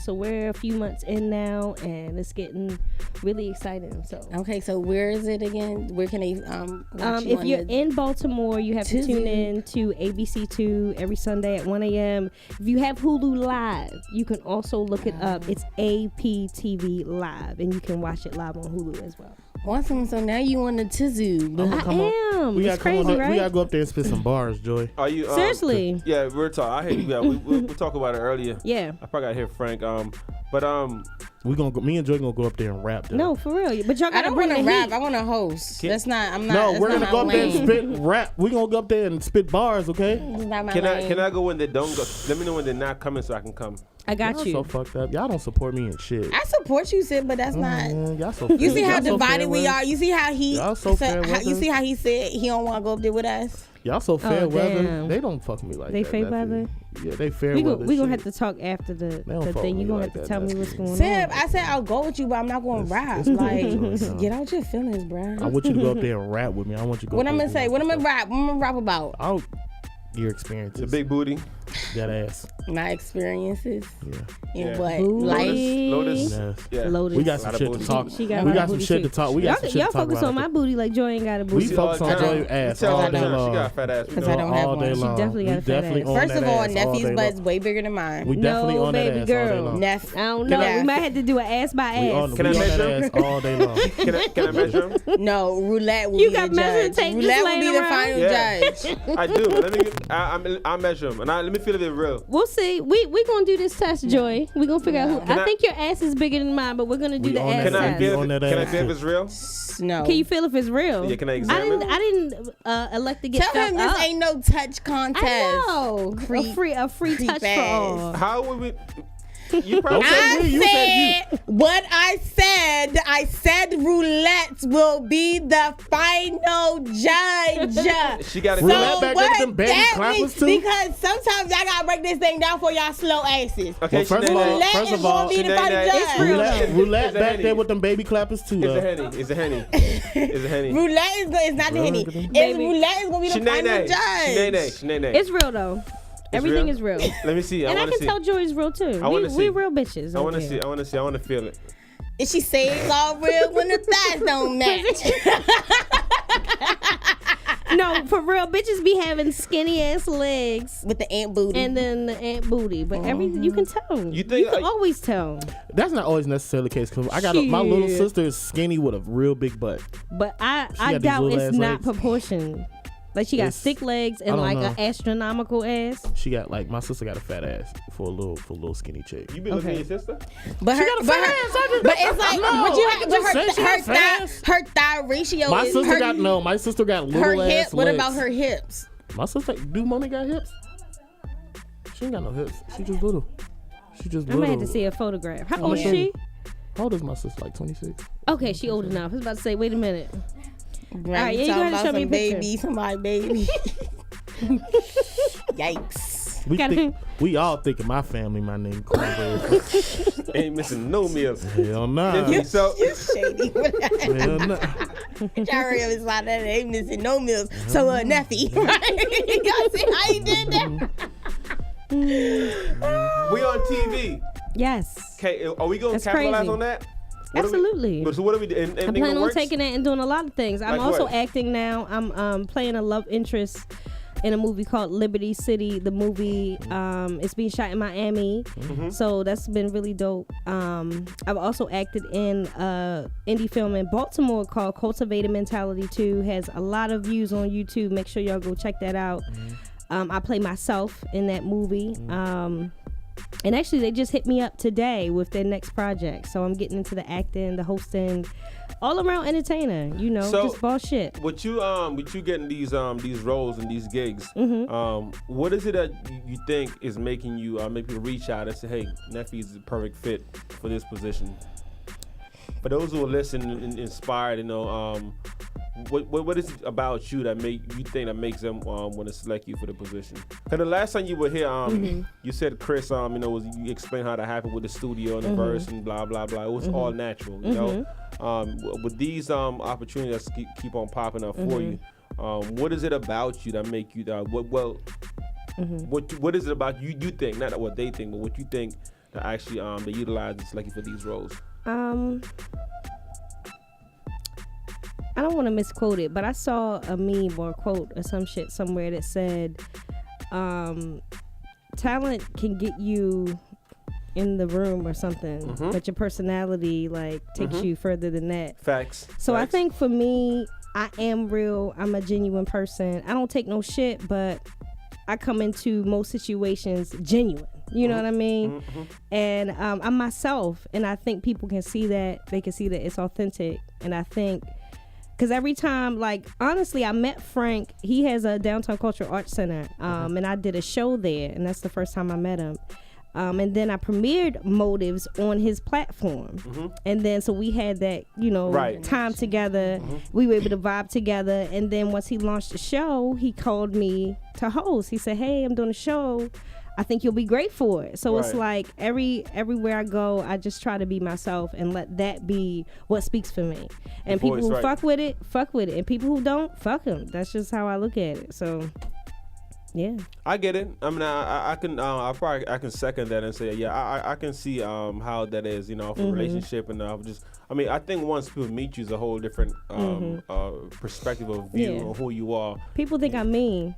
So we're a few months in now, and it's getting really exciting. So Okay, so where is it again? Where can they watch you if on you're the- in Baltimore, you have to Tuesday. tune in to ABC2 every Sunday at 1 a.m. If you have Hulu Live, you can also look it up. It's APTV Live, and you can watch it live on Hulu as well. Awesome. So now you on the Tizoo. I am. We It's gotta crazy, right? We gotta go up there and spit some bars, Joy. Are you Seriously? Yeah, we're talking. I hear you. Yeah, we'll talk about it earlier. Yeah. I probably gotta hear Frank. We gonna go. Me and Joy gonna go up there and rap. Though. No, for real. But y'all I gotta don't bring want the to rap. heat. I want to host. Can- That's not. I'm not. No, that's we're not gonna my go up there and lane. spit rap. We gonna go up there and spit bars, okay? This is not my Can lane. I go when they don't go? Let me know when they're not coming so I can come. I got Y'all you. so fucked up. Y'all don't support me and shit. I support you, Sid, but that's not. Y'all so. You see how y'all so divided fair we weather. are. You see how he. Y'all so fair you weather. see how he said he don't want to go up there with us. Y'all so fair Oh, weather. damn. They don't fuck me like They that. fair Neffy. weather? Yeah, they fair We weather. gonna shit. have to talk after the don't fuck thing. with You me gonna like have to that, tell me Neffy. what's going Sib, on. I said I'll go with you, but I'm not going to rap. it's Like, cool, just no. get out your feelings, bro. I want you to go up there and rap with me. I want you to go. What up I'm there gonna say? and What I'm do gonna rap? What I'm gonna rap about? Oh, your experiences. The big booty. that ass. My experiences. Yeah. In what? Booty. Lotus. Yes. Yeah. Lotus. We got A some lot shit of to booty. talk. She got a We lot got of some booty shit too. to talk. We got some shit Y'all to talk focus about. on my booty like Joy ain't got a We booty. focus on Can I- Joy ass tell all her day that long. She got a fat ass. We Because know. I don't have all day one. She long. definitely got We a fat definitely ass. on First that of all, ass all Neffy's day butt's long. way bigger than mine. We definitely No, on that baby ass all day girl. long. Neff. I don't know. Yeah. We might have to do an ass by We ass. on Can I that measure ass all day long. Can I measure him? No, roulette will You be got the measuring judge. tape just Roulette will laying be the around? final Yeah. judge. I do. Let me. I'll measure him, and let me feel if it's real. We'll see. We gonna do this test, Joy. We gonna figure out who. Can I I- think your ass is bigger than mine, but we're gonna do We the on ass Can I that. test. feel? on that Can I ass feel if too. it's real? No. Can you feel if it's real? Yeah. Can I examine? I didn't elect to get Tell him felt this up. ain't no touch contest. I know. Creep- a free creep touch for ass. all. How would we? You probably. I You said said what I said. I said roulette will be the final judge. She got to Roulette go. back there with them baby that clappers means, too? because sometimes y'all gotta break this thing down for y'all slow asses. Okay, Well, first of all- Roulette first is of all, gonna be the Sinead, final it's judge. real. Roulette It's a back Henny. there with them baby clappers too. It's a though. Henny. It's a Henny. It's a Henny. Roulette is good. It's not the Henny. Baby. It's roulette is gonna be the final Sinead. judge. Sinead. It's real though. Everything real? is real. Let me see. I And I want to can see. tell Joy's real too. I wanna We see. real bitches. I want to over see. here. I want to see. I want to feel it. And she say it's all real when the thighs don't match. No, for real, bitches be having skinny ass legs With the ant booty. and then the ant booty, but everything you can tell. You think- can always tell. That's not always necessarily the case. Cause I got my little Shit. sister is skinny with a real big butt. But I got these doubt little it's ass not legs. proportion. Like she got It's- thick legs I and don't like know. an astronomical ass. She got like my sister got a fat ass for a little skinny chick. You been looking Okay. at your sister? But her, got a but, fat her, ass. I just- but it's like, No, but you I have, can but just say she got fat ass. her thigh ratio My is sister her, got no. My sister got little her ass hip. What legs. about her hips? My sister, do Moni got hips? She ain't got no hips. She just little. She just I little. might have to see a photograph. How old is sure. she? How old is my sister? Like 26. Okay, she old enough. I was about to say, wait a minute. Right, yeah, you talking gotta about show me a some picture. baby, somebody baby. Yikes. We all think of my family, my name Cornbread. Ain't missing no meals. Hell nah. Neffy, so You shady. Hell nah. Jerry was like that. Ain't missing no meals. So Neffy, right? Y'all see how he did that? we on TV. Yes. Okay, are we gonna That's capitalize crazy. on that? What are we- Absolutely. So what are we doing? I'm planning on taking it and doing a lot of things. I'm Like also what? acting now. I'm playing a love interest in a movie called Liberty City. The movie it's being shot in Miami, so that's been really dope. I've also acted in indie film in Baltimore called Cultivated Mentality 2. Has a lot of views on YouTube. Make sure y'all go check that out. I play myself in that movie. And actually, they just hit me up today with their next project. So I'm getting into the acting, the hosting, all around entertainer. You know, So- just boss shit. With you getting these roles and these gigs, what is it that you think is making you make people reach out and say, hey, Neffy's the perfect fit for this position? For those who are listening and inspired, you know, what is it about you that makes them want to select you for the position? Because the last time you were here, you said Chris, you explained how that happened with the studio and the verse and blah blah blah. It was all natural, you know. With these opportunities that keep on popping up for you, what is it about you that make you what is it about you think, not what they think, but what you think that actually they utilize and select you for these roles? I don't want to misquote it, but I saw a meme or a quote or some shit somewhere that said, talent can get you in the room or something, but your personality takes you further than that. Facts. So I Facts. think for me, I am real. I'm a genuine person. I don't take no shit, but I come into most situations genuine. You know what I mean? And I'm myself, and I think people can see that. They can see that it's authentic. And I think, because every time, honestly, I met Frank. He has a Downtown Cultural Arts Center, and I did a show there, and that's the first time I met him. And then I premiered Motives on his platform. And then so we had that, Right. time together. We were able to vibe together. And then once he launched the show, he called me to host. He said, hey, I'm doing a show. I think you'll be great for it. So it's like everywhere I go, I just try to be myself and let that be what speaks for me. And people who fuck with it. And people who don't, fuck them. That's just how I look at it. So Yeah. I get it. I mean, I can second that and say, yeah, I can see how that is, for a relationship and I mean, I think once people meet you, is a whole different perspective of view on who you are. People think I'm mean.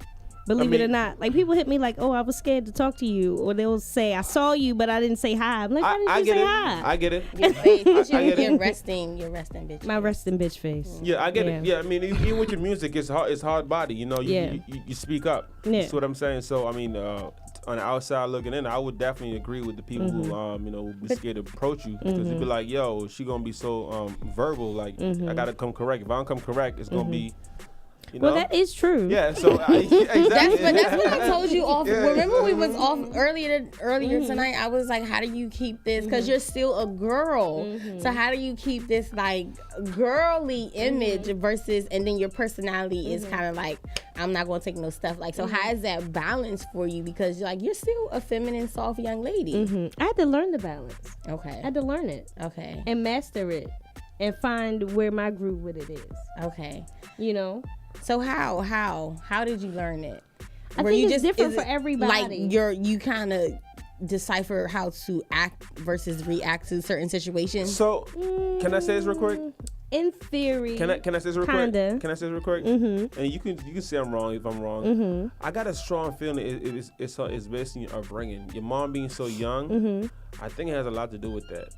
Believe it or not, like people hit me like, "Oh, I was scared to talk to you," or they'll say, "I saw you, but I didn't say hi." I'm like, "Why didn't you say hi?" I get it. Your face, your resting bitch. My resting bitch face. Yeah, I get it. Yeah, I mean, even with your music, it's hard body. You speak up. Yeah. That's what I'm saying. So I mean, on the outside looking in, I would definitely agree with the people who would be scared to approach you because they'd be like, "Yo, she gonna be so verbal. Like, I gotta come correct. If I don't come correct, it's gonna be." Well, that is true. Yeah, so exactly. That's what I told you off. Remember we was off earlier tonight. I was like, how do you keep this? Because you're still a girl. So how do you keep this like girly image versus, and then your personality is kind of like, I'm not gonna take no stuff. Like, so how is that balance for you? Because you're still a feminine, soft young lady. I had to learn the balance. Okay. I had to learn it. Okay. And master it, and find where my groove with it is. Okay. So how did you learn it? I think it's different for everybody. Like you kind of decipher how to act versus react to certain situations. So can I say this real quick? In theory, can I say this real quick? Can I say this real quick? Mm-hmm. And you can say I'm wrong if I'm wrong. Mm-hmm. I got a strong feeling it's based on your upbringing. Your mom being so young, I think it has a lot to do with that.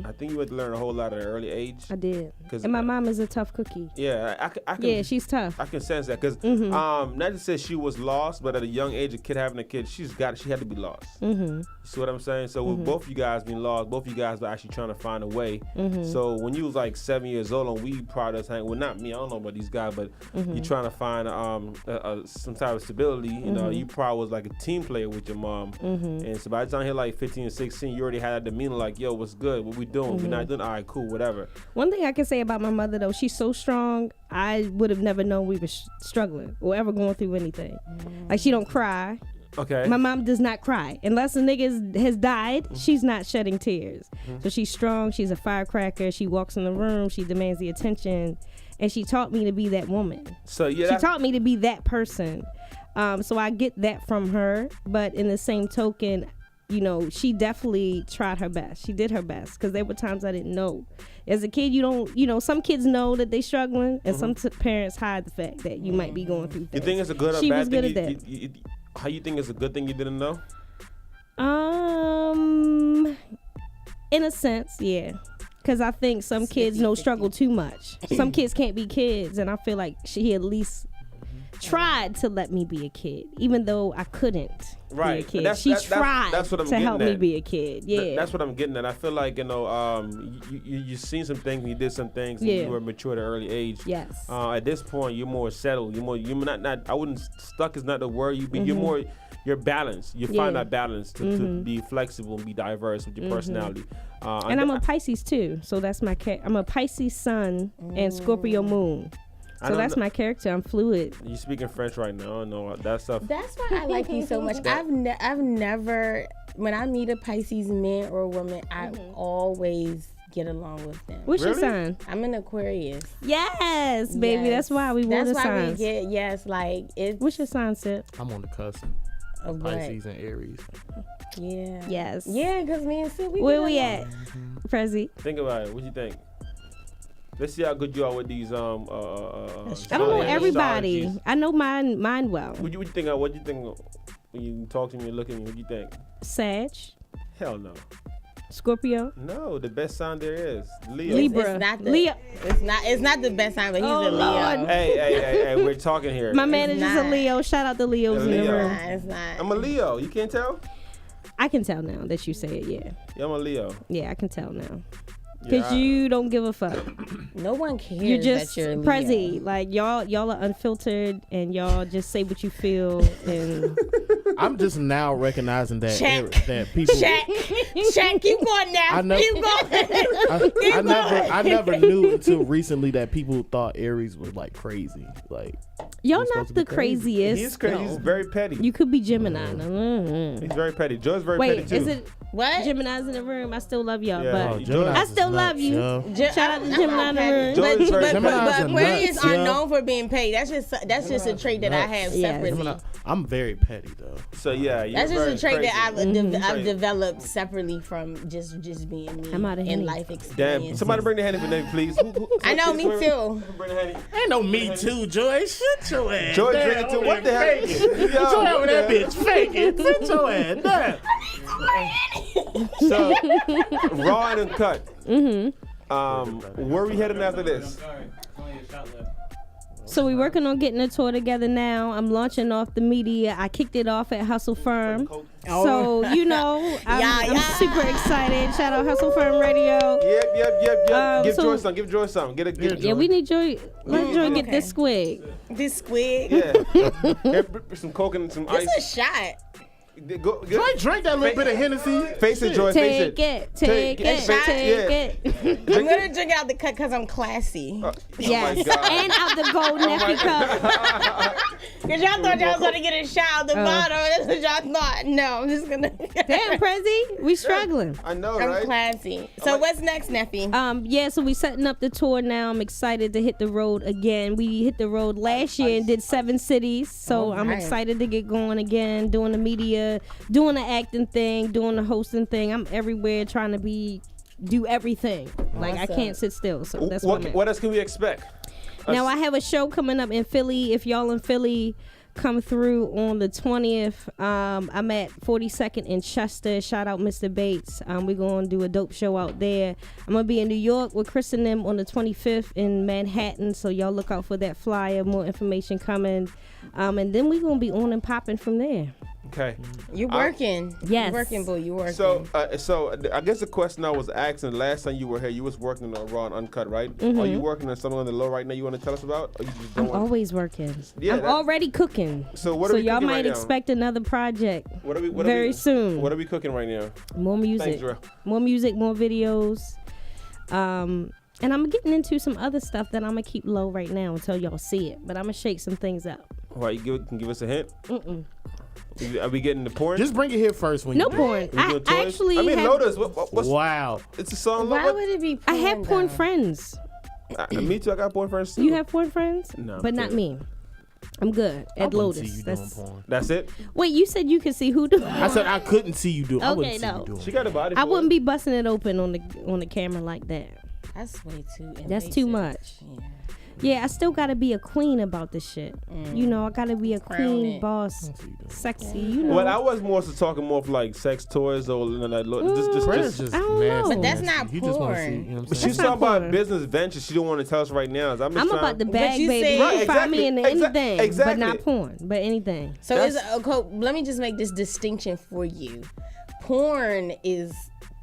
I think you had to learn a whole lot at an early age. I did. And my mom is a tough cookie. Yeah, I can. Yeah, she's tough. I can sense that because not to say she was lost, but at a young age, a kid having a kid, she had to be lost. You see what I'm saying? So with both you guys being lost, both you guys were actually trying to find a way. So when you was like 7 years old and we probably hang, well, not me, I don't know about these guys, but you trying to find some type of stability. You probably was like a team player with your mom, and so by the time you're like 15 and 16, you already had that demeanor like, yo, what's good? What we doing? We're not doing. All right, cool, whatever. One thing I can say about my mother though, she's so strong. I would have never known we were struggling or ever going through anything. Like, she don't cry. Okay. My mom does not cry unless a nigga has died. She's not shedding tears. So she's strong. She's a firecracker. She walks in the room. She demands the attention, and she taught me to be that woman. So yeah, she taught me to be that person. So I get that from her. But in the same token, she definitely tried her best. She did her best because there were times I didn't know. As a kid, you don't. Some kids know that they struggling, and some parents hide the fact that you might be going through things. You think it's a good or she bad was thing? Good at that. How you think it's a good thing you didn't know? In a sense, yeah. Because I think some kids struggle too much. Some kids can't be kids, and I feel like she at least tried to let me be a kid, even though I couldn't be a kid. She tried to help me be a kid. Yeah, that's what I'm getting at. I feel like you seen some things, you did some things, and you were mature at an early age. Yes. At this point, you're more settled. You're not. I wouldn't. Stuck is not the word. You're balanced. You find that balance to be flexible and be diverse with your personality. And I'm a Pisces too, so that's my I'm a Pisces sun and Scorpio moon. So that's my character. I'm fluid. You speaking French right now? I don't know that stuff. That's why I like you so much. I've never, when I meet a Pisces man or a woman, I always get along with them. What's your sign? I'm an Aquarius. Yes, baby. Yes. That's why we wore the signs. We get, like, it's... What's your sign, Sid? I'm on the cusp. Of Pisces and Aries. Yeah. Yes. Yeah, because me and Sid, where we at? Prezi. Think about it. What you think? Let's see how good you are with these. I don't know everybody. Astrologies. I know mine well. What you think? What you think when you talk to me and look at me? What you think? Sag. Hell no. Scorpio. No, the best sign there is Leo. Libra. Leo. It's not the best sign, but he's a Leo. Lord. Hey, we're talking here. My manager's a Leo. Shout out to Leos in the room. It's not. I'm a Leo. You can't tell? I can tell now that you say it. Yeah, I'm a Leo. Yeah, I can tell now. Because you don't give a fuck. No one cares. You're just that you're Prezi. Like y'all are unfiltered and y'all just say what you feel. And I'm just now recognizing that that people. Check. Keep going now. Keep going. I never knew until recently that people thought Aries was like crazy. Like Y'all He's supposed not to be the craziest. He's crazy. He's though. very petty. You could be Gemini. He's very petty. Joy's very Wait, petty too. is it What? Gemini's in the room? I still love y'all, Yeah. but Oh, Gemini's I still love you. Shout out to Gemini in the room. Joy is very petty. But Aquarius nuts, are yeah. known for being petty. That's just a trait that I have Yeah. separately. I'm very petty though. So yeah, you're That's just very a trait crazy. that I've Crazy. developed separately from just being me I'm outta in here. life Damn, experience. somebody bring the Henny for Neffy, please. I know, me too. Bring the Henny. Ain't no me too, Joy. Shut your ass. Joy down. drinking too. What the hell? Fake it. Yo, Joy over that what bitch. Fake it. Sit your ass down. So, Raw and Uncut. Where we heading after this? So we're working on getting a tour together now. I'm launching off the media. I kicked it off at Hustle Firm. So, you know, I'm super excited. Shout out Hustle Firm Radio. Yep. Give so- Joy some. Give Joy some. Get it. Yeah, we need Joy. Let Joy get Okay. this squig. This squid. Yeah. Here, some Coke and some ice. It's a shot. Go, Joy drink that little bit of Hennessy. Face it, Joy. Face it. Take it, take it, Face take it. I'm gonna drink out the cup because I'm classy. Yes, Oh my God. and out the gold Neffy cup. Because y'all thought y'all was gonna get a shot out the bottom. That's what y'all thought. No, I'm just gonna. Damn, Prezi, we struggling. I know, I'm right? classy. So what's next, Neffy? Yeah, so we setting up the tour now. I'm excited to hit the road again. We hit the road last year and did 7 cities. So I'm Alright. excited to get going again, doing the media, doing the acting thing, doing the hosting thing. I'm everywhere trying to do everything. Like I Awesome. can't sit still. So that's what I'm at. What else can we expect? Now I have a show coming up in Philly. If y'all in Philly, come through on the 20th. I'm at 42nd in Chester. Shout out Mr. Bates. We're going to do a dope show out there. I'm going to be in New York with Chris and them on the 25th in Manhattan. So y'all look out for that flyer. More information coming. And then we're going to be on and popping from there. Okay. You're working. Yes. You're working, boo. You working. So I guess the question I was asking last time you were here, you was working on Raw and Uncut, right? Mm-hmm. Are you working on something on the low right now you want to tell us about? Or you just don't I'm want always working. Yeah, I'm that- already cooking. So what are we y'all cooking might right now? expect another project What are we very soon. What are we cooking right now? More music. Thanks, Drew. More music, more videos. And I'm getting into some other stuff that I'm going to keep low right now until y'all see it. But I'm going to shake some things up. All right, can give us a hint? Are we getting the porn? Just bring it here first when No you porn. We I doing toys? actually I mean, have, Lotus. What's Wow. It's a song. why would it be I porn, have porn though? friends. Me too. I got porn friends too. You have porn friends? No, But not kidding. me. I'm good I at wouldn't see Lotus. you That's, doing porn. That's it. wait, you said you could see who do. I said I couldn't see you do it. I Okay, wouldn't see no. you doing She it. got a body. I for it. wouldn't be busting it open on the camera like that. That's way too. That's too invasive. much. Yeah. Yeah, I still gotta be a queen about this shit. You know, I gotta be a Crown queen it. boss, sexy. You know. Well, I was more so talking more of like sex toys or like Fred's just. just I don't know. nasty. But that's nasty. not You just wanna see, porn. you know what I'm But saying? she's That's talking not about porn. business ventures. She don't want to tell us right now. I'm I'm about the bag, you baby. say- You Right, can find me into exactly. anything, Exactly. but not porn. But anything. So That's- let me just make this distinction for you. Porn is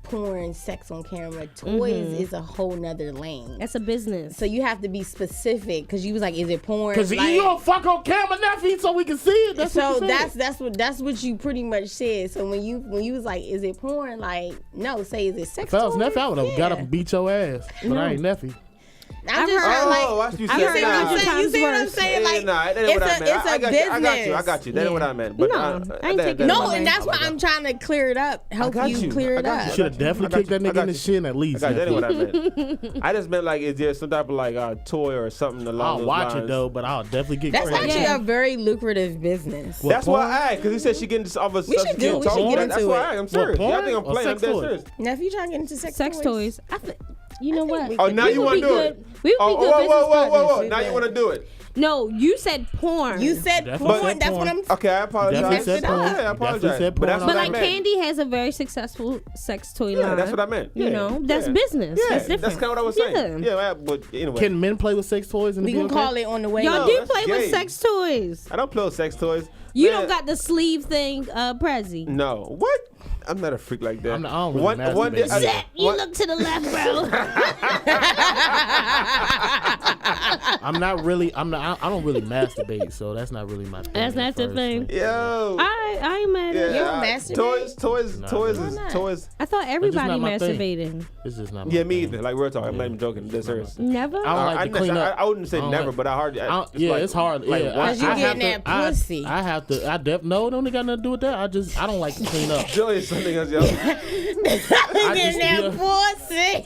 porn, sex on camera. Toys is a whole nother lane. That's a business. So you have to be specific because you was like, is it porn? Cause Like, you don't fuck on camera, Neffy, so we can see it. That's so what you said. that's what you pretty much said. So when you was like, is it porn? Like, no, say is it sex? If I was toys? Neffy, I would have got up and beat your ass. But I ain't Neffy. I'm just heard- trying, like, Oh, I see you I've said heard you see what I'm nah. hundred saying? You times see what I'm worse. saying? Like, Nah, that ain't it's what I a meant. I got you. I got you. That ain't what I meant. But No, I ain't taking that- no, that- and that's why I'm trying to clear it up. Help got you you. clear I it got up. you. Should have definitely I kicked got that you. nigga in the shin at least. I got you. That ain't Neffy. what I meant. I just meant like, is there some type of like toy or something along I'll those watch lines? it though, but I'll definitely get That's crazy. actually Yeah. a very lucrative business. What, That's why porn? I asked, because he said she getting this other We should do it. We should get That's into why it. I asked. I'm serious. porn Y'all think I'm or playing? I'm sex dead toys? serious. Now, if you trying to get into Sex toys. You know what? we Oh, now We you would want be to do good. it? We would be good business Whoa. partners. Now you want to do it? No, you said porn. You said Definitely porn. said That's porn. what I'm. Okay, I apologize. Definitely said porn. Yeah, I Definitely apologize. said But that's porn. what But I like meant. Candy has a very successful sex toy line. Yeah, that's what I meant. You Yeah, know, that's yeah. business. Yeah, That's different. that's kind of what I was saying. Yeah, but anyway. Can men play with sex toys? And We be can okay? call it on the way. Y'all No, do that's play with gay. sex toys. I don't play with sex toys. You Man, don't got the sleeve thing, Prezi. No. What? I'm not a freak like that. I don't really masturbate. Zep, you look to the left, bro. I'm not really. I don't really masturbate, so that's not really my thing. That's not the thing. Yo. I ain't mad at You don't masturbate? Toys. I thought everybody not my thing. masturbated. It's just not. Yeah, my me thing. either. Like we're talking. I'm not even joking. That's hers. Never? I don't like to clean up. I wouldn't say I don't never, like- but I hardly. It's hard. Like, Yeah, once you I getting have that to, pussy. I have to. No, it don't got nothing to do with that. I don't like to clean up. Joy is something else, yo. Getting that pussy.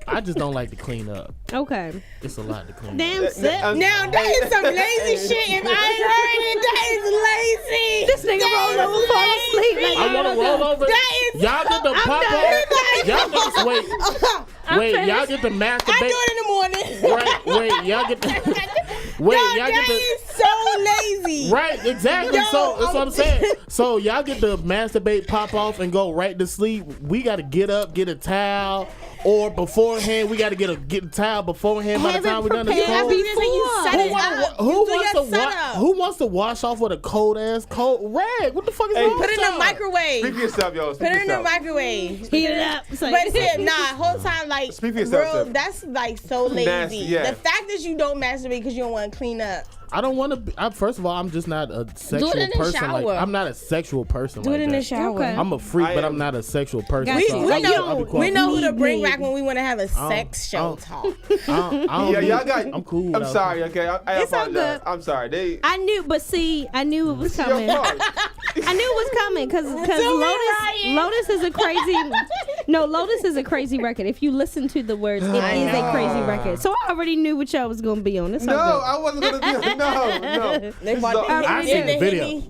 I just don't like to clean up. Okay. It's a lot to clean up. Damn, Zep. Now that is some lazy shit. If I ain't heard it, that is lazy. This nigga rolled over, fall asleep. Like, I want to roll over. That is- Y'all get the pop off. Y'all get wait. Y'all get the I masturbate. do it in the morning. Wait. Y'all get the. That is so lazy. Right, exactly. Yo, So that's what I'm saying. So y'all get the masturbate, pop off, and go right to sleep. We got to get up, get a towel, or beforehand we got to get a towel beforehand. By the time we done this prepared cold. Who wants to wash off with a cold rag? What the fuck is wrong Put Put it with in the y'all? microwave. Speak for yourself, yo. Put it in the microwave. Heat it up. It's like, But shit, whole time like, Speak for yourself, bro, Sip. that's like so lazy. Nasty, yeah. The fact that you don't masturbate because you don't want to clean up. I don't want to. First of all, I'm just not a sexual in the person. Like, shower. I'm not a sexual person. Do like it in that. the shower. Okay. I'm a freak, I but am. I'm not a sexual person. We- so we I'll know- be quiet. We know who to bring Me. back when we want to have a sex show talk. I don't Y'all got. I'm cool. I'm without- sorry. Okay, I It's all apologize. good. I'm sorry. I knew it was Your coming. fault. I knew it was coming because Lotus is a crazy. No, Lotus is a crazy record. If you listen to the words, it is a crazy record. So I already knew what y'all was gonna be on. It's No, all good. I wasn't gonna do. No. They bought So- the I seen the video.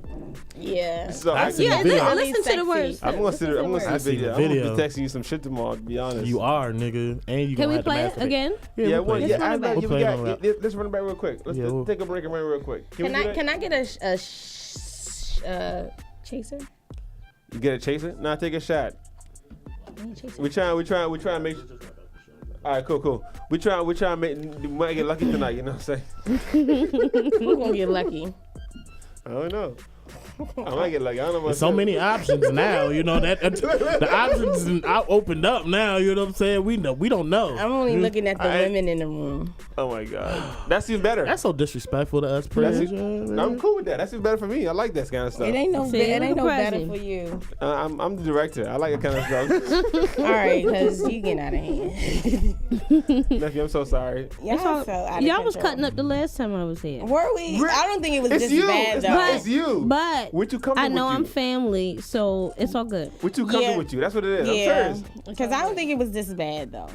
Yeah. So I seen Yeah, the video. listen to the words. I'm gonna see the I seen video. the I'm video. gonna be texting you some shit tomorrow. To be honest. You are, nigga, and you Can gonna we have play to it masturbate. again? Yeah, Yeah, we'll play it. Let's run it back. We'll play it on rap. Let's run it back real quick. Let's Yeah, we'll- take a break and run real quick. Can I get a chaser? You get a chaser? Nah, take a shot. We try to make. All right, cool. We try to we might get lucky tonight. You know what I'm saying? Who's gonna get lucky? I don't know. I might get lucky. I don't know. There's so many options now, you know that the options are opened up now. You know what I'm saying? We don't know. I'm only looking at the I- women in the room. Oh my god, that's even better. That's so disrespectful to us, Prince. I'm cool with that. That's even better for me. I like that kind of stuff. It ain't no See, better present. for you. I'm the director. I like that kind of stuff. All right, because you getting out of hand. Nephew, I'm so sorry. Y'all so out of Y'all was control. cutting up the last time I was here. Were we? I don't think it was It's this you. bad It's though. not. It's you. But We're too comfortable I know with I'm you. family, so it's all good. We're too comfortable Yeah. with you. That's what it is. Yeah, I'm serious. because I don't think it was this bad though.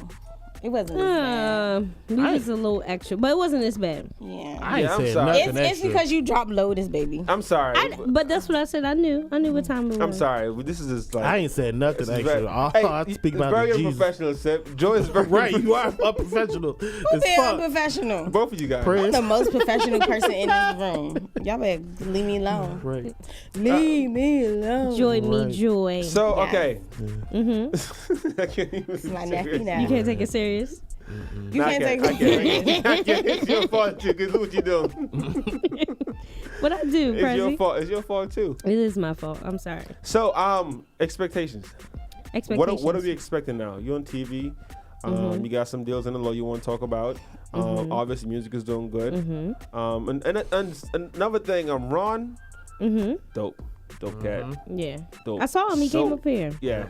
It wasn't this bad. We was a little extra, but it wasn't this bad. Yeah. I ain't Yeah, I'm said sorry. nothing It's extra. because you dropped Lotus, baby. I'm sorry. But that's what I said. I knew what time it was. I'm sorry. This is just like. I ain't said nothing this is extra. very- All Hey, I speak it's about very is Jesus. unprofessional, Sip. Joy is very Right, you are a professional. It's They're fuck. unprofessional. Both of you guys. Prince. The most professional person in this room. Y'all better leave me alone. Right. Leave me alone. Joy Right. me joy. So Yeah. okay. Mm-hmm. I can't even. It's my serious. nephew now. You can't take it serious. You can't take I it. can't. I can't. It's your fault too. Cause look what you doing. What I do, It's your Prezi? fault. It's your fault too. It is my fault. I'm sorry. So expectations. Expectations. What are we expecting now? You're on TV. You got some deals in the law you want to talk about. Obviously, music is doing good. And another thing, Ron, dope cat, Yeah. dope. I saw him. He came up here. Yeah,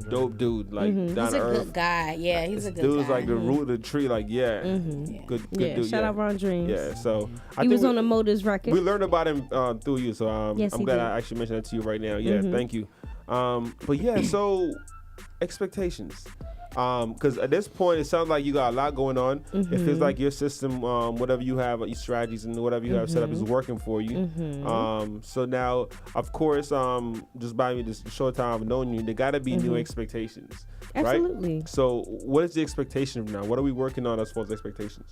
dope dude, like down He's to a earth. good guy. Yeah, he's a good Dude's guy. like the root of the tree. Like good Yeah. dude. Shout yeah. out Ron Dreams. Yeah, so I He think was on the Motors record. we learned about him through you, so Yes, I'm he glad did. I actually mentioned that to you right now. Yeah, thank you. But yeah, so expectations. Because at this point, it sounds like you got a lot going on. It feels like your system, whatever you have, your strategies and whatever you have set up is working for you. So now, of course, just by me this short time of knowing you, there got to be new expectations, Absolutely. right? So what is the expectation now? What are we working on as far as expectations?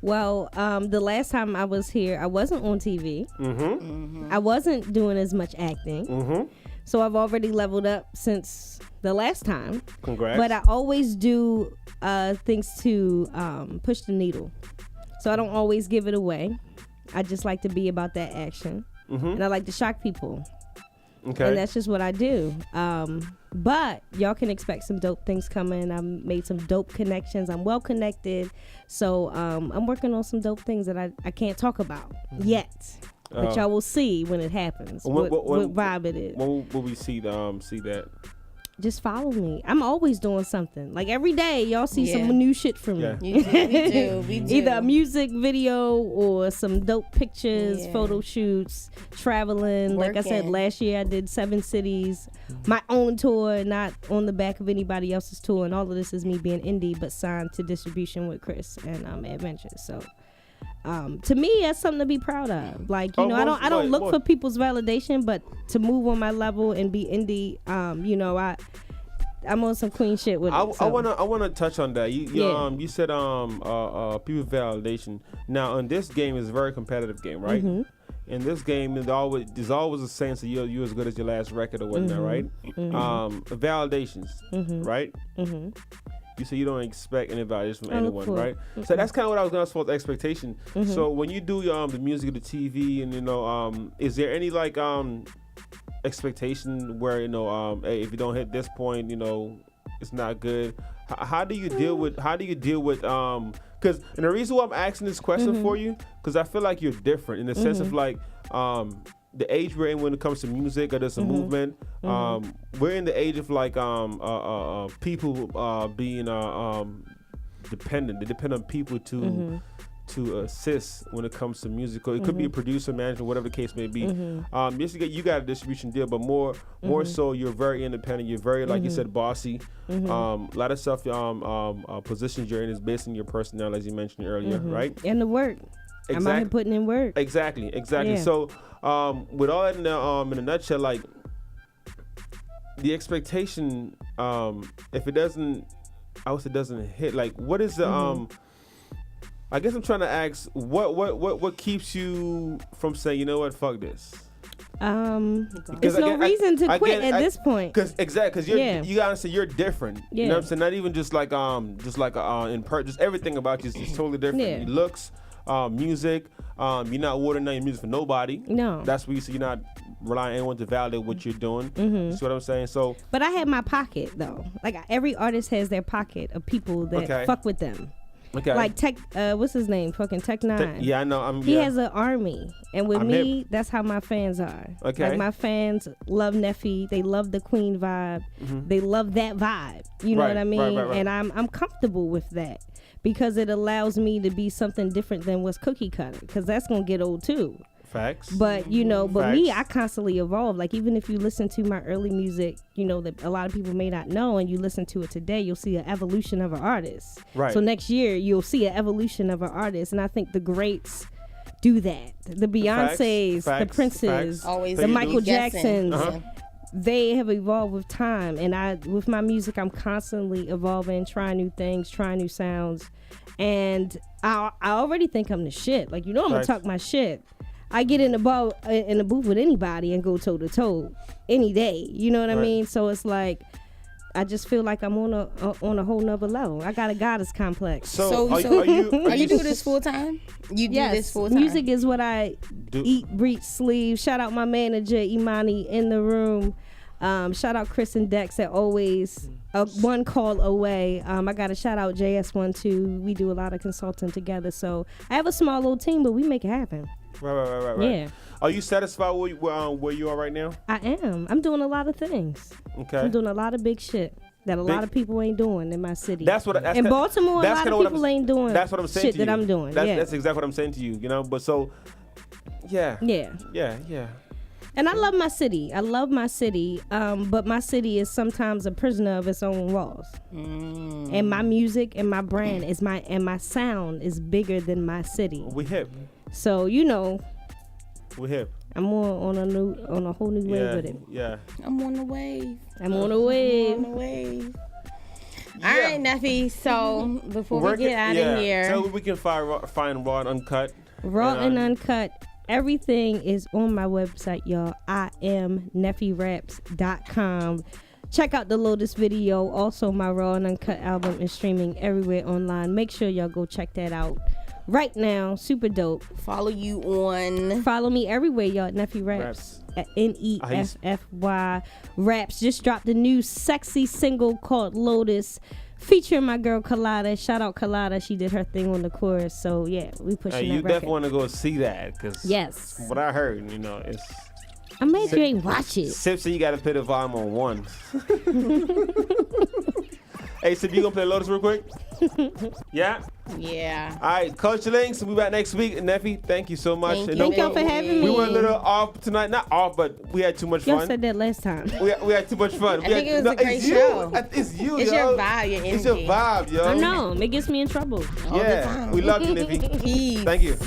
Well, the last time I was here, I wasn't on TV. I wasn't doing as much acting. So I've already leveled up since the last time. Congrats. But I always do things to push the needle. So I don't always give it away. I just like to be about that action. And I like to shock people. Okay. And that's just what I do. But y'all can expect some dope things coming. I made some dope connections. I'm well connected. So I'm working on some dope things that I can't talk about yet. But y'all will see when it happens. What vibe it is. When will we see that? Just follow me. I'm always doing something. Like every day, y'all see some new shit from me. Yeah. We do. Either a music video or some dope pictures, photo shoots, traveling. Like I said, last year I did 7 cities, my own tour, not on the back of anybody else's tour. And all of this is me being indie, but signed to distribution with Chris and Adventures. So. To me, that's something to be proud of. Like, you know, I don't look for people's validation, but to move on my level and be indie, you know, I'm on some queen shit with it. I wanna touch on that. You said people's validation. Now, in this game, it's a very competitive game, right? Mm-hmm. In this game, there's always a sense that you're as good as your last record or whatnot, right? Mm-hmm. Validations, right? Mm-hmm. You say you don't expect any validation from anyone, right? Mm-hmm. So that's kind of what I was going to say with expectation. Mm-hmm. So when you do the music, the TV, and you know, is there any like expectation where you know, hey, if you don't hit this point, you know, it's not good. How do you deal with? Because and the reason why I'm asking this question for you, because I feel like you're different in the sense of like the age we're in when it comes to music or there's a movement. We're in the age of like people being dependent. They depend on people to assist when it comes to musical. It could be a producer, manager, whatever the case may be. Yes, you got a distribution deal, but more so you're very independent. You're very, like you said, bossy. A lot of stuff positions you're in is based on your personality, as you mentioned earlier, right? And the work. Exactly. I'm out here putting in work. Exactly. Yeah. So with all that in a nutshell, like the expectation, if it doesn't, I would say doesn't hit, like what is the I guess I'm trying to ask what keeps you from saying, you know what, fuck this? There's no reason to quit at this point. Because you gotta say you're different. Yeah. You know what I'm saying? Not even just like just everything about you is totally different. Yeah. Your looks, music, you're not watering down your music for nobody. No. That's what you say. You're not relying on anyone to validate what you're doing. You see what I'm saying? So, but I have my pocket though. Like every artist has their pocket of people that fuck with them. Okay. Like Tech, what's his name? Fucking Tech 9. Yeah, I know. He has an army, and with me, hip. That's how my fans are. Okay. Like my fans love Neffy. They love the Queen vibe. They love that vibe. You know what I mean? Right. And I'm comfortable with that because it allows me to be something different than what's cookie cutter. Because that's gonna get old too. Facts. But you know, me, I constantly evolve. Like even if you listen to my early music, you know that a lot of people may not know, and you listen to it today, you'll see an evolution of an artist. Right. So next year you'll see an evolution of an artist, and I think the greats do that. The Beyoncés, the Princes, the Michael Jacksons. They have evolved with time, and with my music, I'm constantly evolving, trying new things, trying new sounds, and I already think I'm the shit. Like, you know, I'm gonna talk my shit. I get in the booth with anybody and go toe to toe any day. You know what I mean? So it's like I just feel like I'm on a whole nother level. I got a goddess complex. So are you do this full time? You do this full time? Music is what I eat, breathe, sleep. Shout out my manager Imani in the room. Shout out Chris and Dex at always one call away. I got to shout out JS12. We do a lot of consulting together. So I have a small little team, but we make it happen. Right. Yeah. Are you satisfied where you are right now? I am. I'm doing a lot of things. Okay. I'm doing a lot of big shit that a lot of people ain't doing in my city. In Baltimore, a lot of people ain't doing that's what I'm saying shit that I'm doing. That's exactly what I'm saying to you. You know, but so, yeah. And I love my city. But my city is sometimes a prisoner of its own walls. And my music and my brand is my sound is bigger than my city. We hip. So you know, we're hip. I'm on a whole new wave with it. Yeah. I'm on the wave. On the wave. All right, Neffy. So before we get out of here, so we can find Raw and Uncut. Raw and Uncut. Everything is on my website, y'all. I am neffyraps.com. Check out the Lotus video. Also, my Raw and Uncut album is streaming everywhere online. Make sure y'all go check that out. right now. Super dope. Follow you on. Follow me everywhere, y'all. Neffy Raps. At Neffy Raps. Just dropped a new sexy single called Lotus, featuring my girl Colada. Shout out Colada. She did her thing on the chorus. So yeah, we pushing that you record. definitely want to go see that because yes, what I heard, you know, it's. I'm mad you ain't watch it. Sip, you got to put the volume on 1. Hey, Sip, you gonna play Lotus real quick? Yeah. Yeah. All right, Culture Links. We back next week. Neffy, thank you so much. Thank y'all for having me. We were a little off tonight. Not off, but we had too much fun. Y'all said that last time. We had too much fun. I think it was a great show. It's you, It's yo. your vibe, your energy. It's your vibe, yo. I know. It gets me in trouble. Yeah. We love you, Neffy. Peace. Thank you.